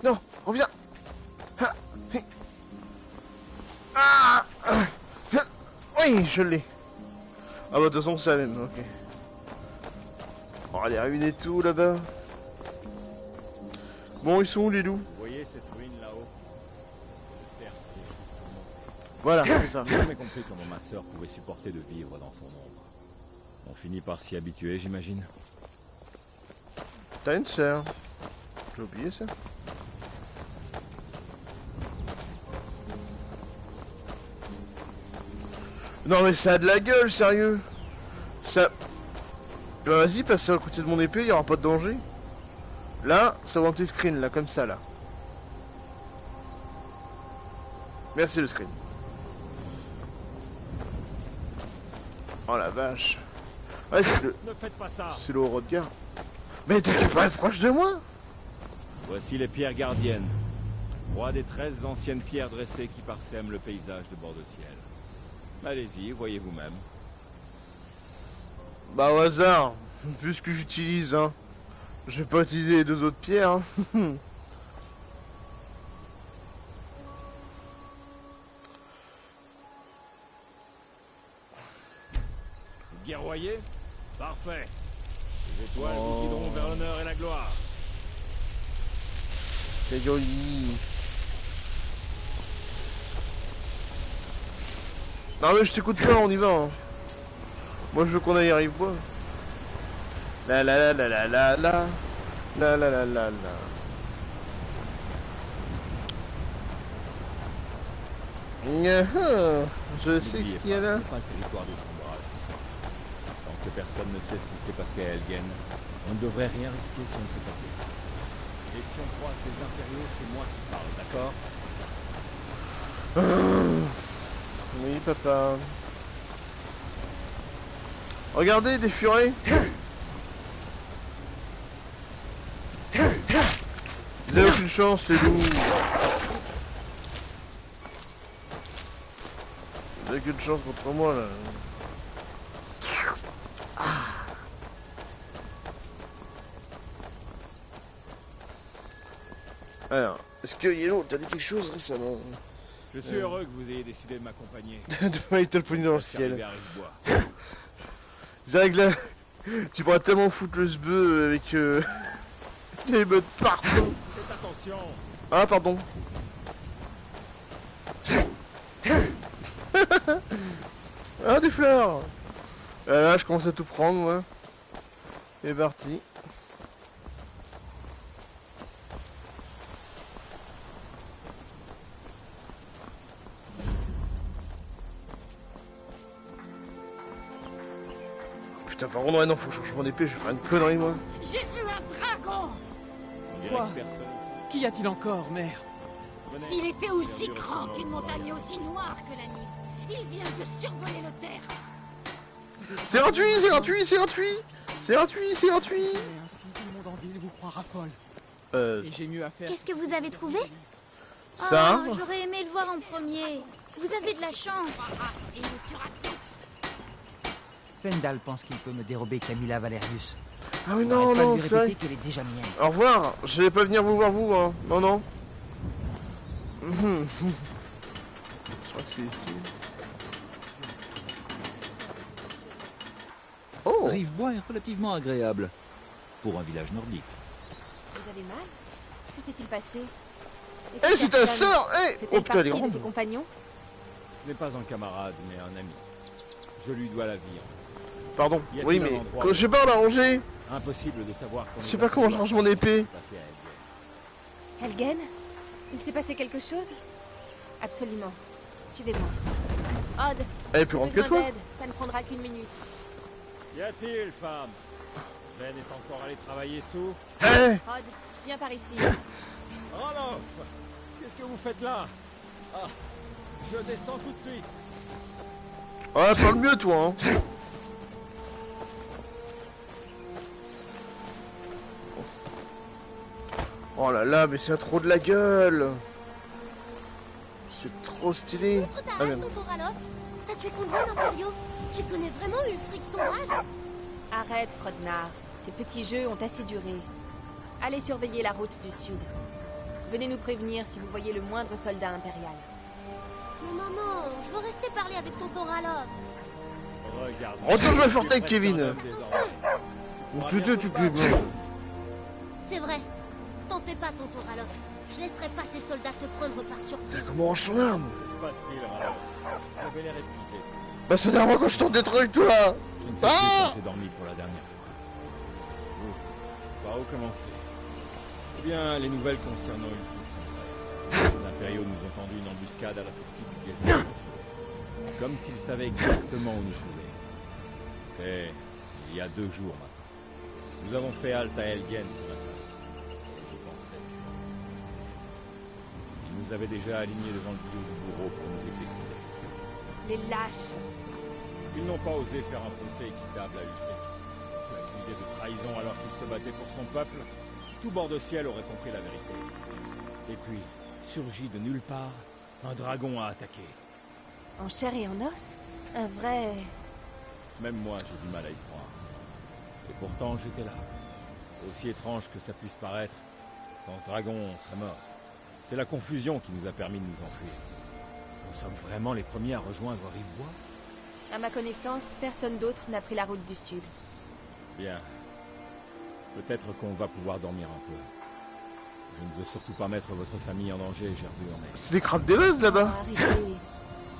Non, reviens. Ah, oui, je l'ai. Ah bah de toute façon c'est la même, ok. On va aller ruiner tout là-bas. Bon, ils sont où les loups? Vous voyez cette ruine là-haut? Voilà, c'est ça. J'ai jamais compris comment ma sœur pouvait supporter de vivre dans son ombre. On finit par s'y habituer, j'imagine. T'as une sœur. J'ai oublié ça. Non mais ça a de la gueule, sérieux. Ça... Bah vas-y, passe à côté de mon épée, il n'y aura pas de danger. Là, ça va anti-screen, là, comme ça, là. Merci le screen. Oh la vache. Ouais, c'est le... Ne faites pas ça. C'est le haut de garde. Mais t'inquiète pas, être proche de moi. Voici les pierres gardiennes. 3 des 13 anciennes pierres dressées qui parsèment le paysage de bord de ciel. Allez-y, voyez vous-même. Bah au hasard, vu ce que j'utilise, hein. Je vais pas utiliser les 2 autres pierres, hein. Vous guerroyez? Parfait. Les étoiles vous guideront vers l'honneur et la gloire. C'est joli. Non mais je t'écoute pas, on y va. Hein. Moi je veux qu'on y arrive pas. La la la la la la la la la la la la. Je sais ce qu'il y a là. Pas le territoire des sombrages ici. personne ne sait ce qui s'est passé à Elgen. On ne devrait rien risquer si on ne fait pas gaffe. Et si on croise des impériaux, c'est moi qui parle, d'accord? Oui, papa. Regardez, des furets. Vous avez aucune chance, les loups. Vous avez aucune chance contre moi, là. Alors, est-ce que Yellow, t'as dit quelque chose récemment? Je suis heureux que vous ayez décidé de m'accompagner. De My Little Pony dans le ciel. Rive-Bois. Zagla, tu pourras tellement foutre le sbeu avec les modes partout. Faites attention. Ah, pardon. Ah, des fleurs. Là, je commence à tout prendre, moi. C'est parti. Putain, par contre, ouais, non, faut que je change mon épée, je vais faire une connerie, moi. J'ai vu un dragon! On dirait Quoi? que personne. Qu'y a-t-il encore, mère? Venez. Il était aussi grand qu'une montagne et aussi noire que la nuit. Il vient de survoler le terre. C'est gratuit, c'est gratuit, c'est gratuit. C'est gratuit, c'est gratuit. Et ainsi, tout le monde en ville vous croira folle. Et j'ai mieux à faire. Qu'est-ce que vous avez trouvé? Ça. Oh, j'aurais aimé le voir en premier. Vous avez de la chance. Il nous tuera tous. Fendal pense qu'il peut me dérober Camilla Valerius. Ah oui, On non, n'arrête pas de non, lui c'est vrai. répéter qu'elle est déjà mienne. Au revoir, je vais pas venir vous voir vous, hein. Non, non. Je crois que c'est ici. Oh. Rive-Bois est relativement agréable pour un village nordique. Vous avez mal? Que s'est-il passé? Eh, c'est ta sœur! Eh! Oh putain, elle est de grande. tes compagnons? Ce n'est pas un camarade, mais un ami. Je lui dois la vie. Pardon, Y a-t-il oui, un mais endroit quand où- je sais pas, on l'a rangé. Impossible de savoir. Je sais pas comment je range mon épée. Helgen? Il s'est passé quelque chose? Absolument. Suivez-moi. Odd, Elle est plus grande que besoin toi. d'aide. Ça ne prendra qu'une minute. Y a-t-il, femme? Ben est encore allé travailler sous. Eh! Odd, viens par ici. Roloff! Qu'est-ce que vous faites là? Ah, je descends tout de suite. Ah, parle mieux, toi, hein. Oh là là, mais c'est trop de la gueule. C'est trop stylé. Montre ta Ah, race, merde. tonton Ralof. T'as tué combien d'impériaux? Tu connais vraiment Ulfric Sauvage? Arrête, Frodnar. Tes petits jeux ont assez duré. Allez surveiller la route du sud. Venez nous prévenir si vous voyez le moindre soldat impérial. Mais maman, je veux rester parler avec tonton Ralof. Regarde. On se rejoint fort avec Kevin. Oh, putain, tu peux. C'est vrai. T'en fais pas, tonton Ralof. Je laisserai pas ces soldats te prendre par surprise. Comment on range son arme? Que se passe-t-il, Raloff? Vous avez l'air épuisé. Bah, c'est pas quand je tourne des trucs, toi. Je ne sais plus quand j'ai dormi pour la dernière fois. Par où commencer? Eh bien, les nouvelles concernant Ulfric sont vraies. Les impériaux nous ont tendu une embuscade à la sortie du guet. Comme s'ils savaient exactement où nous trouver. Et il y a 2 jours maintenant. Nous avons fait halte à Elgen ce matin. Et je pensais que... Ils nous avaient déjà alignés devant le bureau du bourreau pour nous exécuter. Les lâches. Ils n'ont pas osé faire un procès équitable à Ulfric. Accusé de trahison alors qu'il se battait pour son peuple, tout bord de ciel aurait compris la vérité. Et puis, surgit de nulle part, un dragon a attaqué. En chair et en os? Un vrai... Même moi, j'ai du mal à y croire. Et pourtant, j'étais là. Aussi étrange que ça puisse paraître, sans ce dragon, on serait mort. C'est la confusion qui nous a permis de nous enfuir. Nous sommes vraiment les premiers à rejoindre Rive-Bois? À ma connaissance, personne d'autre n'a pris la route du sud. Bien. Peut-être qu'on va pouvoir dormir un peu. Je ne veux surtout pas mettre votre famille en danger, Gerbure, mais... C'est des crabes des vases là-bas. Arrêtez.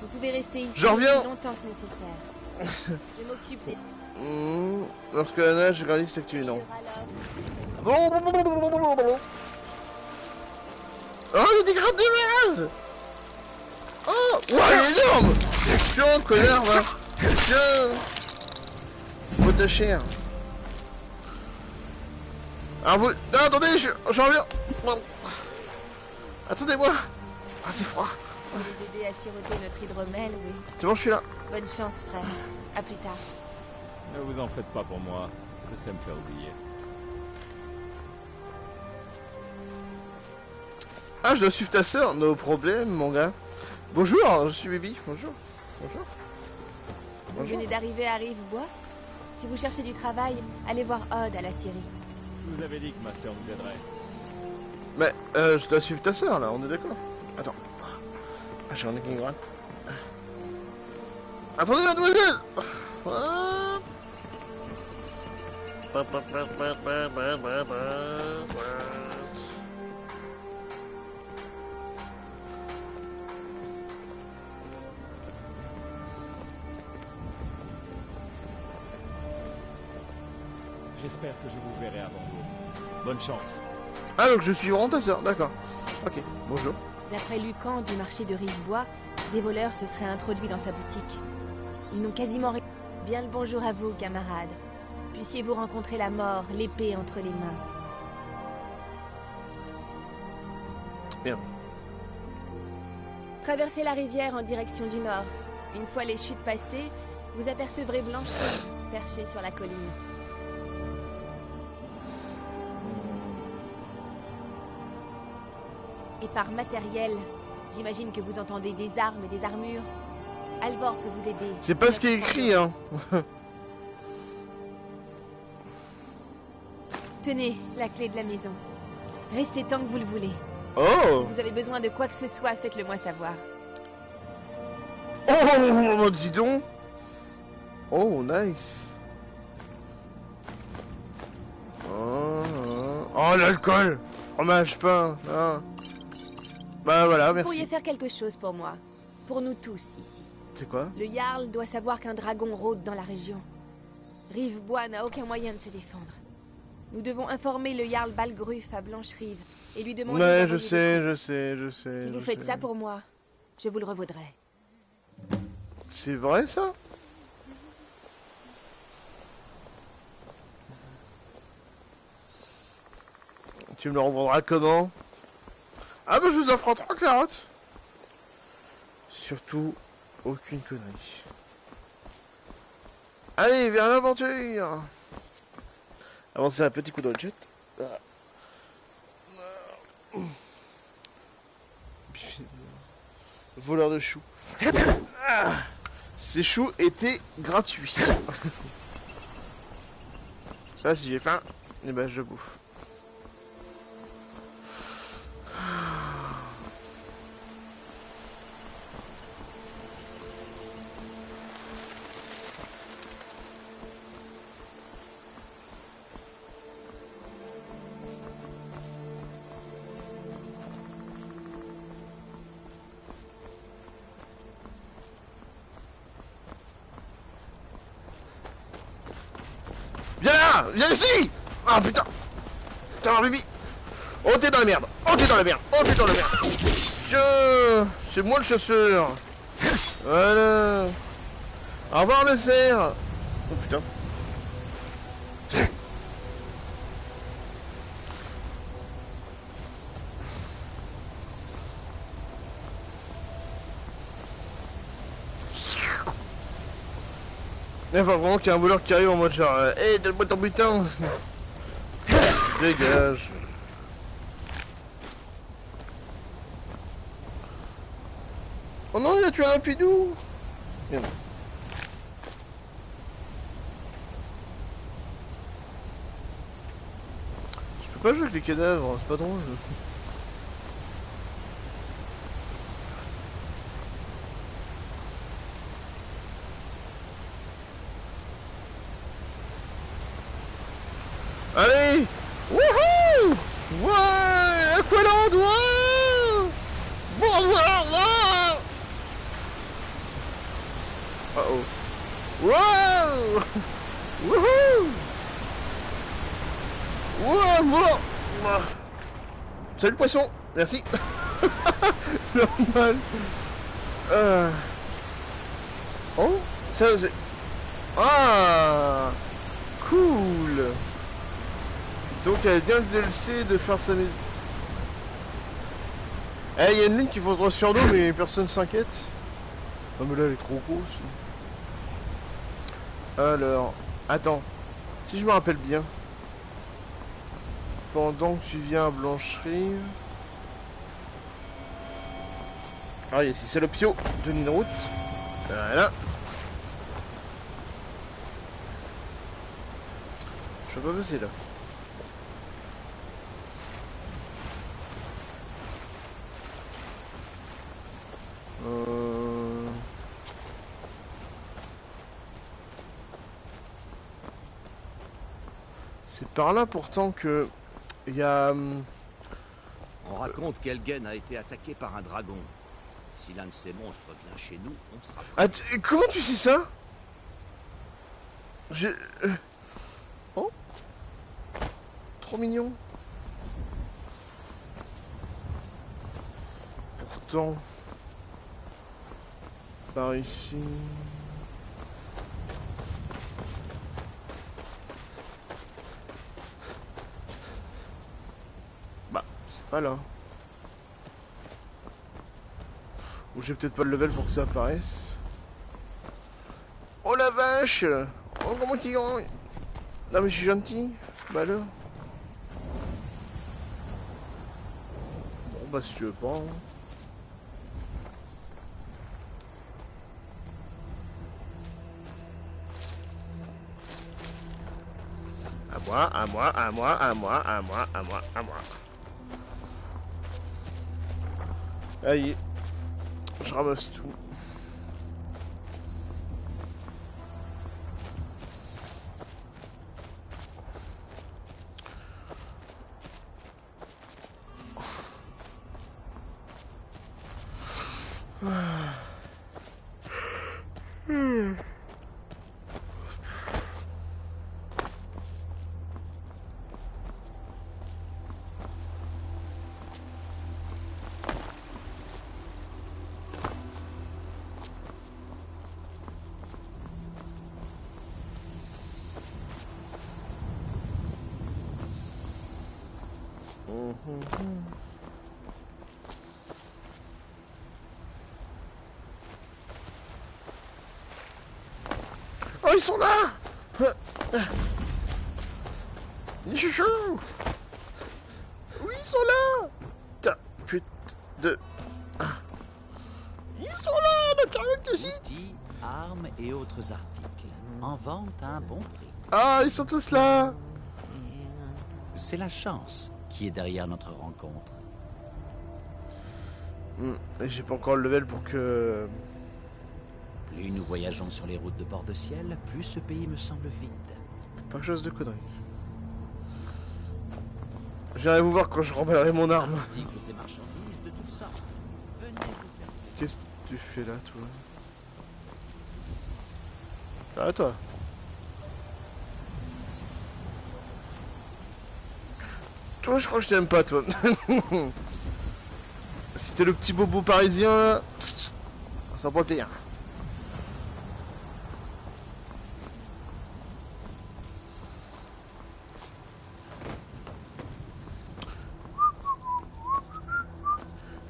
Vous pouvez rester ici Je reviens. aussi longtemps que nécessaire. Je m'occupe des... Lorsque la nage est réaliste activée, non. Oh, il y a des crabes des vases. Oh, ouais, il est énorme. Tiens, connard, va. Tiens. Boîte chien. Alors vous... Non, attendez, j'en reviens. Bon. Attendez-moi. Ah, c'est froid. Vous les aider à siroter notre hydromel, oui. C'est bon, je suis là. Bonne chance, frère. À plus tard. Ne vous en faites pas pour moi. Je sais me faire oublier. Ah, je dois suivre ta sœur. No problème, mon gars. Bonjour, je suis Bibi. Bonjour. Bonjour. Vous venez d'arriver à Rivebois? Si vous cherchez du travail, allez voir Odd à la scierie. Je vous avais dit que ma sœur nous aiderait. Mais, je dois suivre ta sœur, là, on est d'accord. Attends. Ah, j'ai un nez qui me gratte. Attendez, mademoiselle. J'espère que je vous verrai avant vous. Bonne chance. Ah, donc je suis vraiment ta sœur, d'accord. Ok, bonjour. D'après Lucan du marché de Rivebois, des voleurs se seraient introduits dans sa boutique. Ils n'ont quasiment rien. Bien le bonjour à vous, camarades. Puissiez-vous rencontrer la mort, l'épée entre les mains. Bien. Traversez la rivière en direction du nord. Une fois les chutes passées, vous apercevrez Blancherie, perchée sur la colline. Et par matériel, j'imagine que vous entendez des armes et des armures. Alvor peut vous aider. C'est pas ce qui est écrit, hein. Tenez, la clé de la maison. Restez tant que vous le voulez. Oh. Si vous avez besoin de quoi que ce soit, faites-le moi savoir. Oh, dis donc. Oh, nice. Oh, l'alcool. Fromage, pain. Ah. Bah voilà, Vous merci. pourriez faire quelque chose pour moi. Pour nous tous, ici. C'est quoi? Le Jarl doit savoir qu'un dragon rôde dans la région. Rivebois n'a aucun moyen de se défendre. Nous devons informer le Jarl Balgruf à Blancherive et lui demander... Ouais, je sais. Si vous faites ça pour moi, je vous le revaudrai. C'est vrai, ça? Tu me le revendras comment? Ah bah je vous offre 3 carottes. Surtout, aucune connerie. Allez, vers l'aventure. Avancez un petit coup dans le jet. Voleur de choux. Ces choux étaient gratuits. Ça, si j'ai faim, eh ben je bouffe. Viens là! Viens ici! Ah putain! Putain, Bibi! Oh, t'es dans la merde! Oh, t'es dans la merde! Oh, t'es dans la merde! C'est moi le chasseur! Voilà! Au revoir, le cerf! Oh putain! Il faut vraiment qu'il y ait un voleur qui arrive en mode genre hey, donne-moi ton butin. Dégage. Oh non, il a tué un pidou. Merde. Je peux pas jouer avec les cadavres, c'est pas drôle. Allez! Wouhou! Ouais! Aqualand! Ouais! Bon, ouais! Oh! Wow! Wouhou! Wow! Salut poisson! Merci! Normal! Oh! Ça c'est... Ah, cool. Donc elle vient de DLC de faire sa maison. Eh, il y a une ligne qui faut 3 sur 2, mais personne s'inquiète. Non mais là elle est trop grosse. Alors, attends. Si je me rappelle bien. Pendant que tu viens à Blancherive. Ah, ici c'est le Pio de une route. Voilà. Je peux pas passer là. C'est par là pourtant que il y a. On raconte qu'Elgen a été attaqué par un dragon. Si l'un de ces monstres vient chez nous, on sera... Comment tu sais ça? Oh, trop mignon. Pourtant, par ici. Bah, c'est pas là. Ou j'ai peut-être pas le level pour que ça apparaisse. Oh la vache! Oh comment il grand! Non mais je suis gentil. Bah alors. Bon bah si tu veux pas. Hein. À moi, à moi, à moi, à moi, à moi, à moi, à moi. Allez. Je ramasse tout. Oh, ils sont là! Les chouchous! Oui, ils sont là! Putain, putain de... Ils sont là, le carré de outils, armes et autres articles. En vente à un bon prix. Ah, ils sont tous là! C'est la chance qui est derrière notre rencontre. J'ai pas encore le level pour que... Plus nous voyageons sur les routes de bord de ciel, plus ce pays me semble vide. Pas chose de connerie. J'irai vous voir quand je remballerai mon arme. Articles et marchandises de toutes sortes. Venez vous faire... Qu'est-ce que tu fais là, toi? Ah, toi. Toi, je crois que je t'aime pas, toi. Si t'es le petit bobo parisien, là, ça va pas le dire.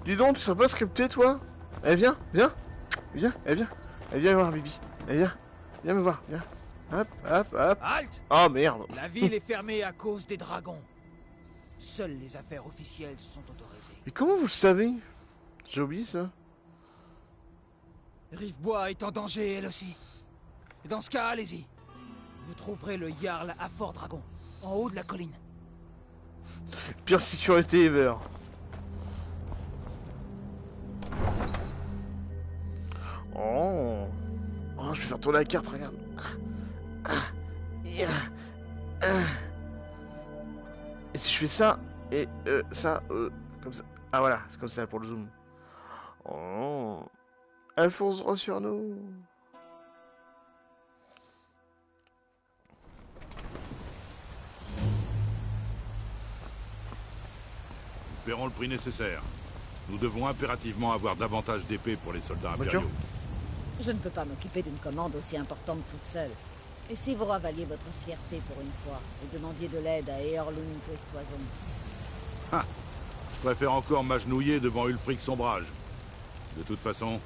Dis donc, tu serais pas scripté, toi? Eh, viens, viens. Viens, eh, viens. Eh, viens voir, Bibi. Eh, viens. Viens me voir, viens. Hop, hop, hop. Halte! Oh, merde. La ville est fermée à cause des dragons. Seules les affaires officielles sont autorisées. Mais comment vous le savez? J'ai oublié ça. Rivebois est en danger, elle aussi. Et dans ce cas, allez-y. Vous trouverez le Jarl à Fort Dragon, en haut de la colline. Pire sécurité ever. Oh. Oh, je vais faire tourner la carte, regarde. Et si je fais ça, et ça, comme ça. Ah voilà, c'est comme ça pour le zoom. Oh. Alphonse droit sur nous. Nous paierons le prix nécessaire. Nous devons impérativement avoir davantage d'épées pour les soldats impériaux. Je ne peux pas m'occuper d'une commande aussi importante toute seule. Et si vous ravaliez votre fierté pour une fois, et demandiez de l'aide à Eorlund Gristoison? Ah, je préfère encore m'agenouiller devant Ulfric Sombrage. De toute façon,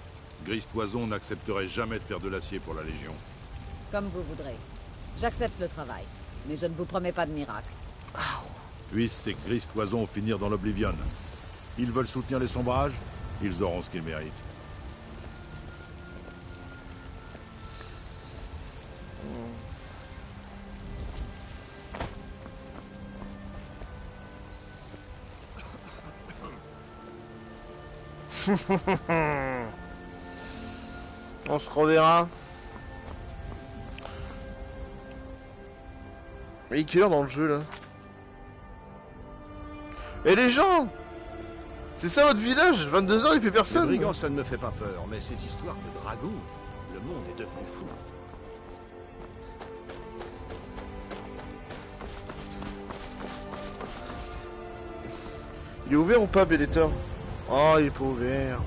Gristoison n'accepterait jamais de faire de l'acier pour la Légion. Comme vous voudrez. J'accepte le travail, mais je ne vous promets pas de miracle. Puissent ces Gristoison finir dans l'Oblivion. Ils veulent soutenir les Sombrages, ils auront ce qu'ils méritent. On se reverra. Mais il est quelle heure dans le jeu là? Et les gens! C'est ça votre village? 22 h et puis personne? Les brigands, ça ne me fait pas peur, mais ces histoires de dragons, le monde est devenu fou. Il est ouvert ou pas, Bellator? Oh, il est pas ouvert.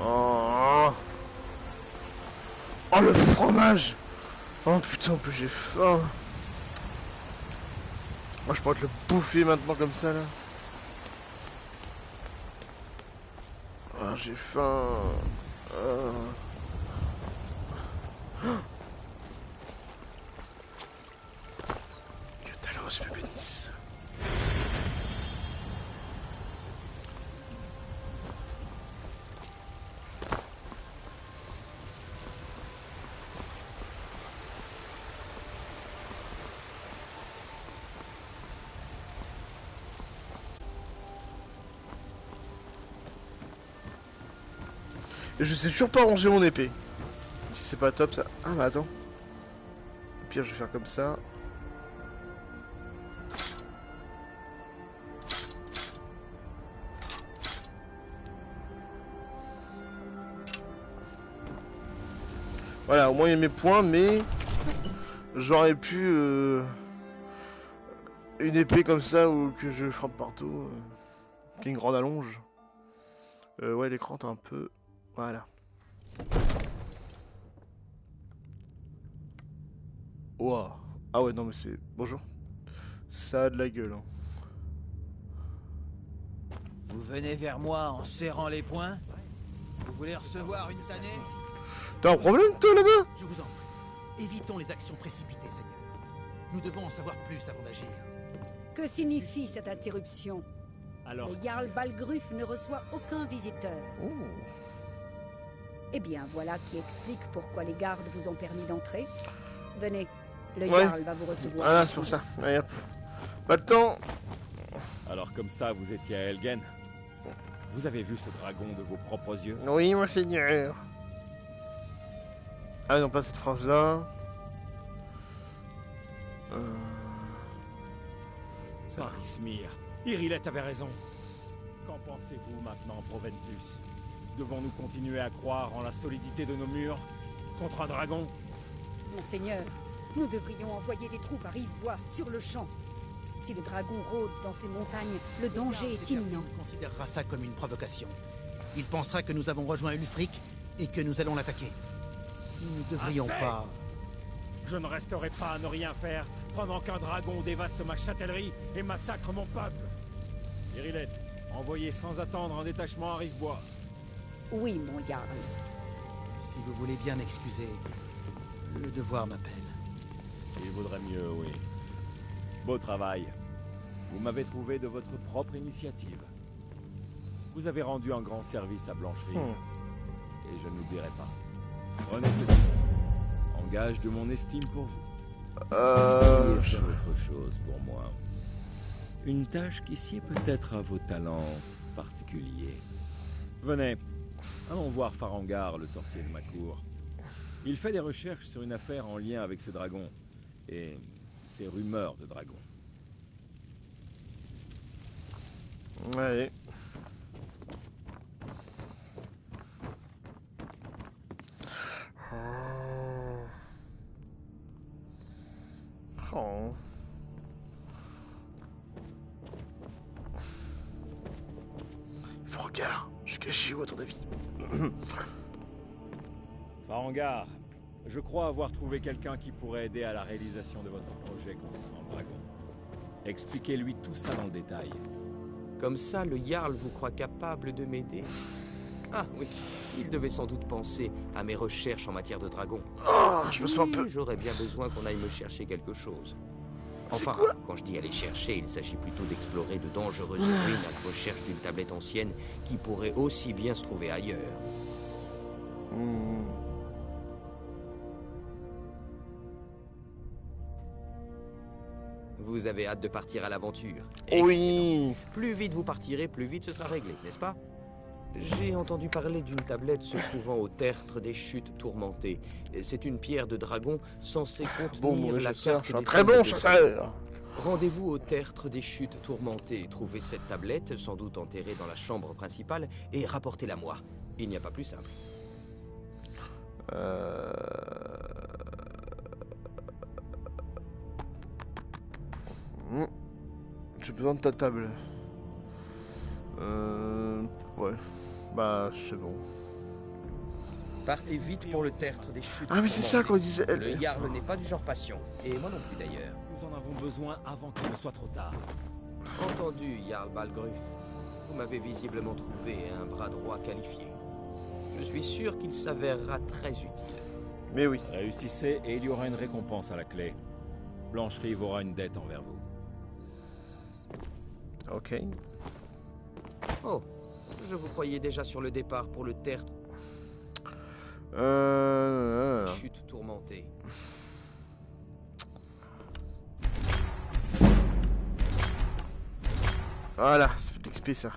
Oh, oh le fromage! Oh putain, en plus j'ai faim. Moi je pourrais te le bouffer maintenant comme ça là. Ah, j'ai faim. Que Talos me bénisse. Et je sais toujours pas ranger mon épée. Si c'est pas top ça. Ah bah attends. Au pire je vais faire comme ça. Voilà, au moins il y a mes points, mais j'aurais pu une épée comme ça ou que je frappe partout. Qui est une grande allonge. Ouais, l'écran t'as un peu. Voilà. Wow. Ah ouais, non mais c'est... Bonjour. Ça a de la gueule. Hein. Vous venez vers moi en serrant les poings? Vous voulez recevoir une tannée? T'as un problème toi là-bas? Je vous en prie. Évitons les actions précipitées, Seigneur. Nous devons en savoir plus avant d'agir. Que signifie cette interruption? Alors... Le Jarl Balgruf ne reçoit aucun visiteur. Oh. Eh bien, voilà qui explique pourquoi les gardes vous ont permis d'entrer. Venez, le Ouais. Jarl va vous recevoir. Voilà, c'est pour ça. Allez, hop. Pas le temps. Alors comme ça, vous étiez à Helgen? Vous avez vu ce dragon de vos propres yeux? Oui, mon seigneur. Ah non, pas cette phrase-là. Parismir, Irilette avait raison. Qu'en pensez-vous maintenant, Proventus? Devons-nous continuer à croire en la solidité de nos murs contre un dragon? Monseigneur, nous devrions envoyer des troupes à Rivebois sur le champ. Si le dragon rôde dans ces montagnes, le danger est imminent. Il considérera ça comme une provocation. Il pensera que nous avons rejoint Ulfric et que nous allons l'attaquer. Nous ne devrions pas... Je ne resterai pas à ne rien faire pendant qu'un dragon dévaste ma châtellerie et massacre mon peuple. Irilette, envoyez sans attendre un détachement à Rivebois. Oui, mon Jarl. Si vous voulez bien m'excuser, le devoir m'appelle. Il vaudrait mieux, oui. Beau travail. Vous m'avez trouvé de votre propre initiative. Vous avez rendu un grand service à Blancherie. Et je n'oublierai pas. Prenez ceci. En gage de mon estime pour vous. Et faire autre chose pour moi. Une tâche qui sied peut-être à vos talents particuliers. Venez, allons voir Farangar, le sorcier de ma cour. Il fait des recherches sur une affaire en lien avec ces dragons. Et ces rumeurs de dragons. Allez. Oh. Farangar, je suis caché où à ton avis? Farangar, Je crois avoir trouvé quelqu'un qui pourrait aider à la réalisation de votre projet concernant le dragon. Expliquez-lui tout ça dans le détail. Comme ça, le Jarl vous croit capable de m'aider? Ah oui, il devait sans doute penser à mes recherches en matière de dragon. Oh, je me sens un peu... J'aurais bien besoin qu'on aille me chercher quelque chose. Enfin, quand je dis aller chercher, il s'agit plutôt d'explorer de dangereuses ruines à la recherche d'une tablette ancienne qui pourrait aussi bien se trouver ailleurs. Vous avez hâte de partir à l'aventure? Oui. Plus vite vous partirez, plus vite ce sera réglé, n'est-ce pas? J'ai entendu parler d'une tablette se trouvant au tertre des chutes tourmentées. C'est une pierre de dragon censée contenir la carte. Je suis un très bon chasseur. Rendez-vous au tertre des chutes tourmentées. Trouvez cette tablette, sans doute enterrée dans la chambre principale, et rapportez-la moi. Il n'y a pas plus simple. J'ai besoin de ta table. Ouais. Bah, c'est bon. Partez vite pour le tertre des chutes. Ah, mais c'est ça qu'on disait. Le Jarl n'est pas du genre patient. Et moi non plus d'ailleurs. Nous en avons besoin avant qu'il ne soit trop tard. Entendu, Jarl Balgruuf. Vous m'avez visiblement trouvé un bras droit qualifié. Je suis sûr qu'il s'avérera très utile. Mais oui. Réussissez et il y aura une récompense à la clé. Blanche-Rive aura une dette envers vous. Ok. Oh, je vous croyais déjà sur le départ pour le tertre. Chute tourmentée. Voilà, ça fait de l'XP ça.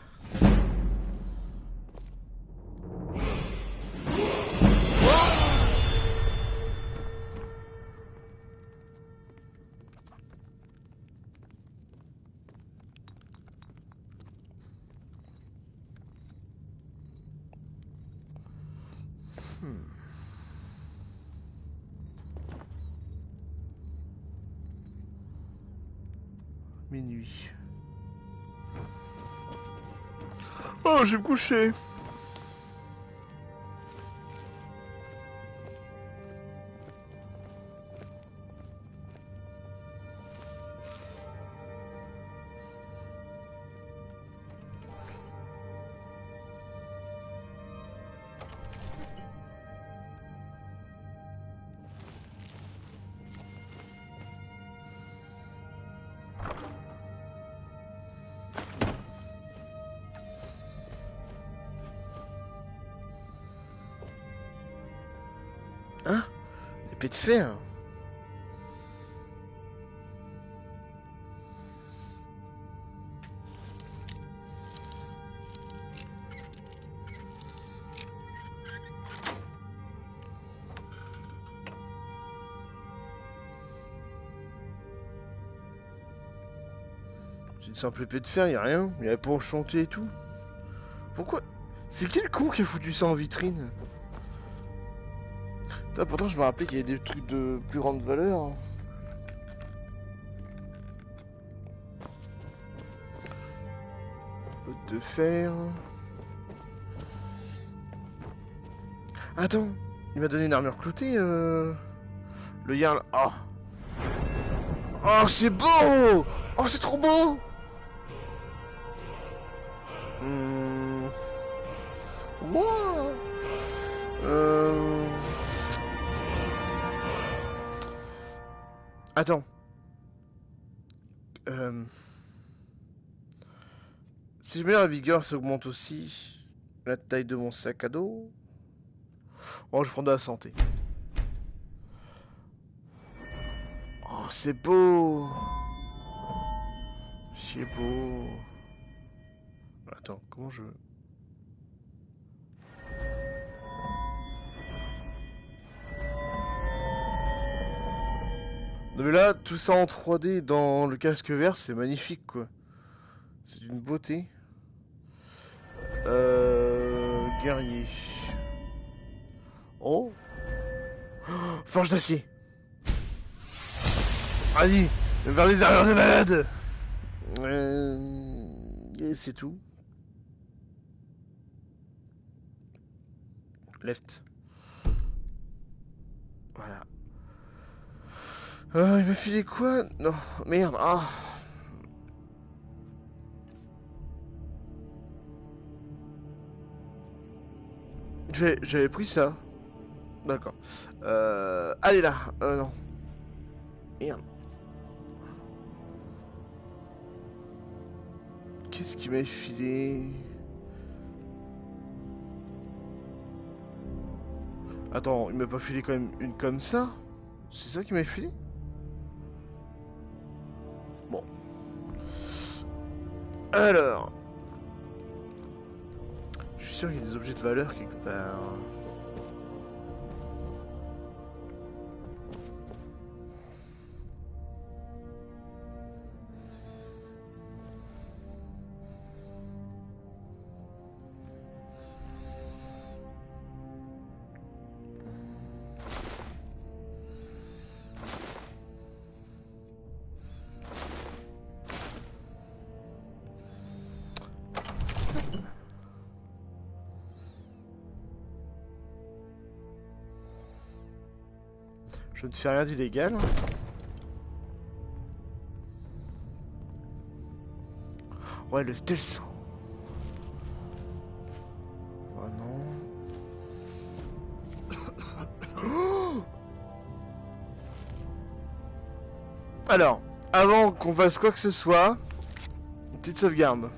Minuit. Oh, je vais me coucher. Hein? Épée de fer. C'est une simple épée de fer, y a rien. Il y a pas enchanté et tout. Pourquoi? C'est quel con qui a foutu ça en vitrine? Putain, pourtant je me rappelais qu'il y avait des trucs de plus grande valeur. Botte de fer. Attends, il m'a donné une armure cloutée, le Jarl. Oh, oh c'est beau. Oh, c'est trop beau. Wow. Attends. Si je mets la vigueur, ça augmente aussi la taille de mon sac à dos. Oh, je prends de la santé. Oh, c'est beau. C'est beau. Attends, comment je... Non mais là, tout ça en 3D dans le casque vert, c'est magnifique quoi. C'est d'une beauté. Guerrier. Oh. Forge d'acier. Allez, vers les arrières de malade. Et c'est tout. Left. Voilà. Il m'a filé quoi? Non, merde. Ah. J'avais pris ça. D'accord. Allez là. Non. Merde. Qu'est-ce qu'il m'a filé? Attends, il m'a pas filé quand même une comme ça? C'est ça qu'il m'a filé? Bon. Alors. Je suis sûr qu'il y a des objets de valeur quelque part. Je ne fais rien d'illégal. Ouais, le stealth. Oh non. Alors, avant qu'on fasse quoi que ce soit, une petite sauvegarde.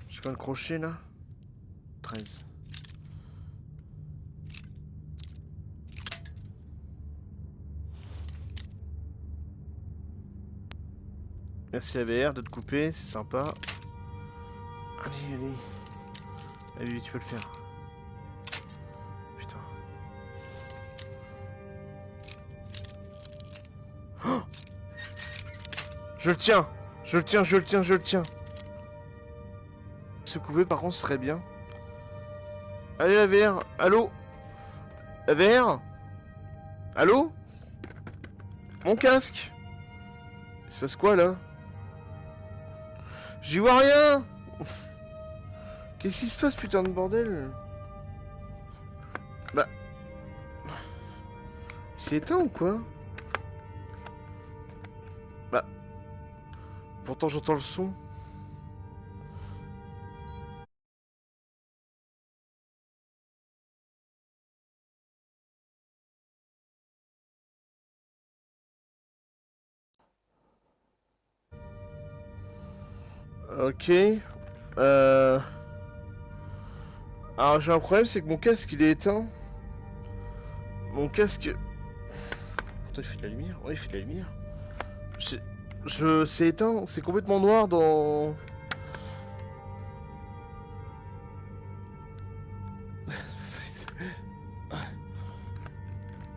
Je vais le crochet là. 13. Merci la VR de te couper, c'est sympa. Allez, allez. Allez, tu peux le faire. Putain. Oh, je le tiens. Je le tiens, je le tiens, je le tiens. Se couper par contre ce serait bien. Allez la VR, allô? La VR? Allô? Mon casque? Il se passe quoi là? J'y vois rien. Qu'est-ce qui se passe putain de bordel? Bah... Il s'est éteint ou quoi? Bah... Pourtant j'entends le son. Ok. Alors j'ai un problème, c'est que mon casque il est éteint. Mon casque... Pourtant il fait de la lumière. Ouais, il fait de la lumière. C'est éteint, c'est complètement noir dans...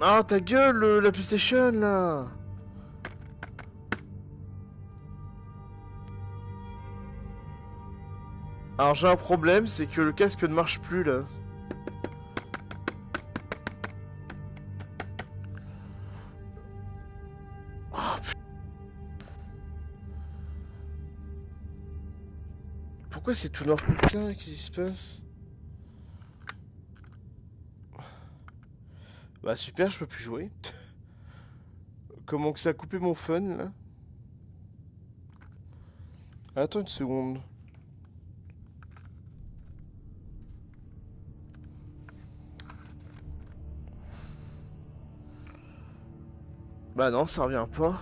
Ah ta gueule, la PlayStation là. Alors j'ai un problème, c'est que le casque ne marche plus là. Oh, pourquoi c'est tout noir? Putain, qu'est-ce qui se passe? Bah super, je peux plus jouer. Comment que ça a coupé mon fun là? Attends une seconde. Bah non, ça revient pas.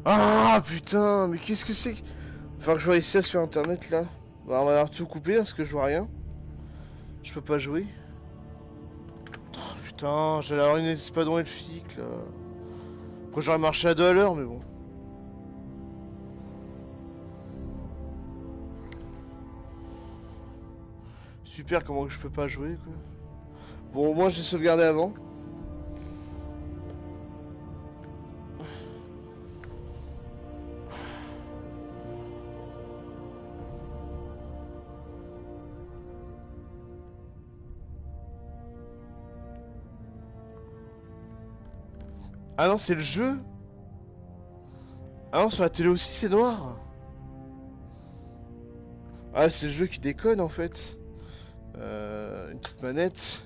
Ah putain, mais qu'est-ce que c'est? Faut que je vois ça sur internet là. Bah on va avoir tout coupé parce que je vois rien. Je peux pas jouer. Oh putain. Putain, j'allais avoir une espadon elfique là. Après j'aurais marché à 2 à l'heure, mais bon. Super, comment que je peux pas jouer quoi. Bon, au moins j'ai sauvegardé avant. Ah non, c'est le jeu. Ah non, sur la télé aussi c'est noir. Ah, c'est le jeu qui déconne en fait. Une petite manette.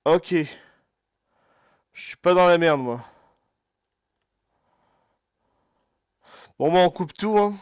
Ok. Je suis pas dans la merde moi. Bon bah on coupe tout hein.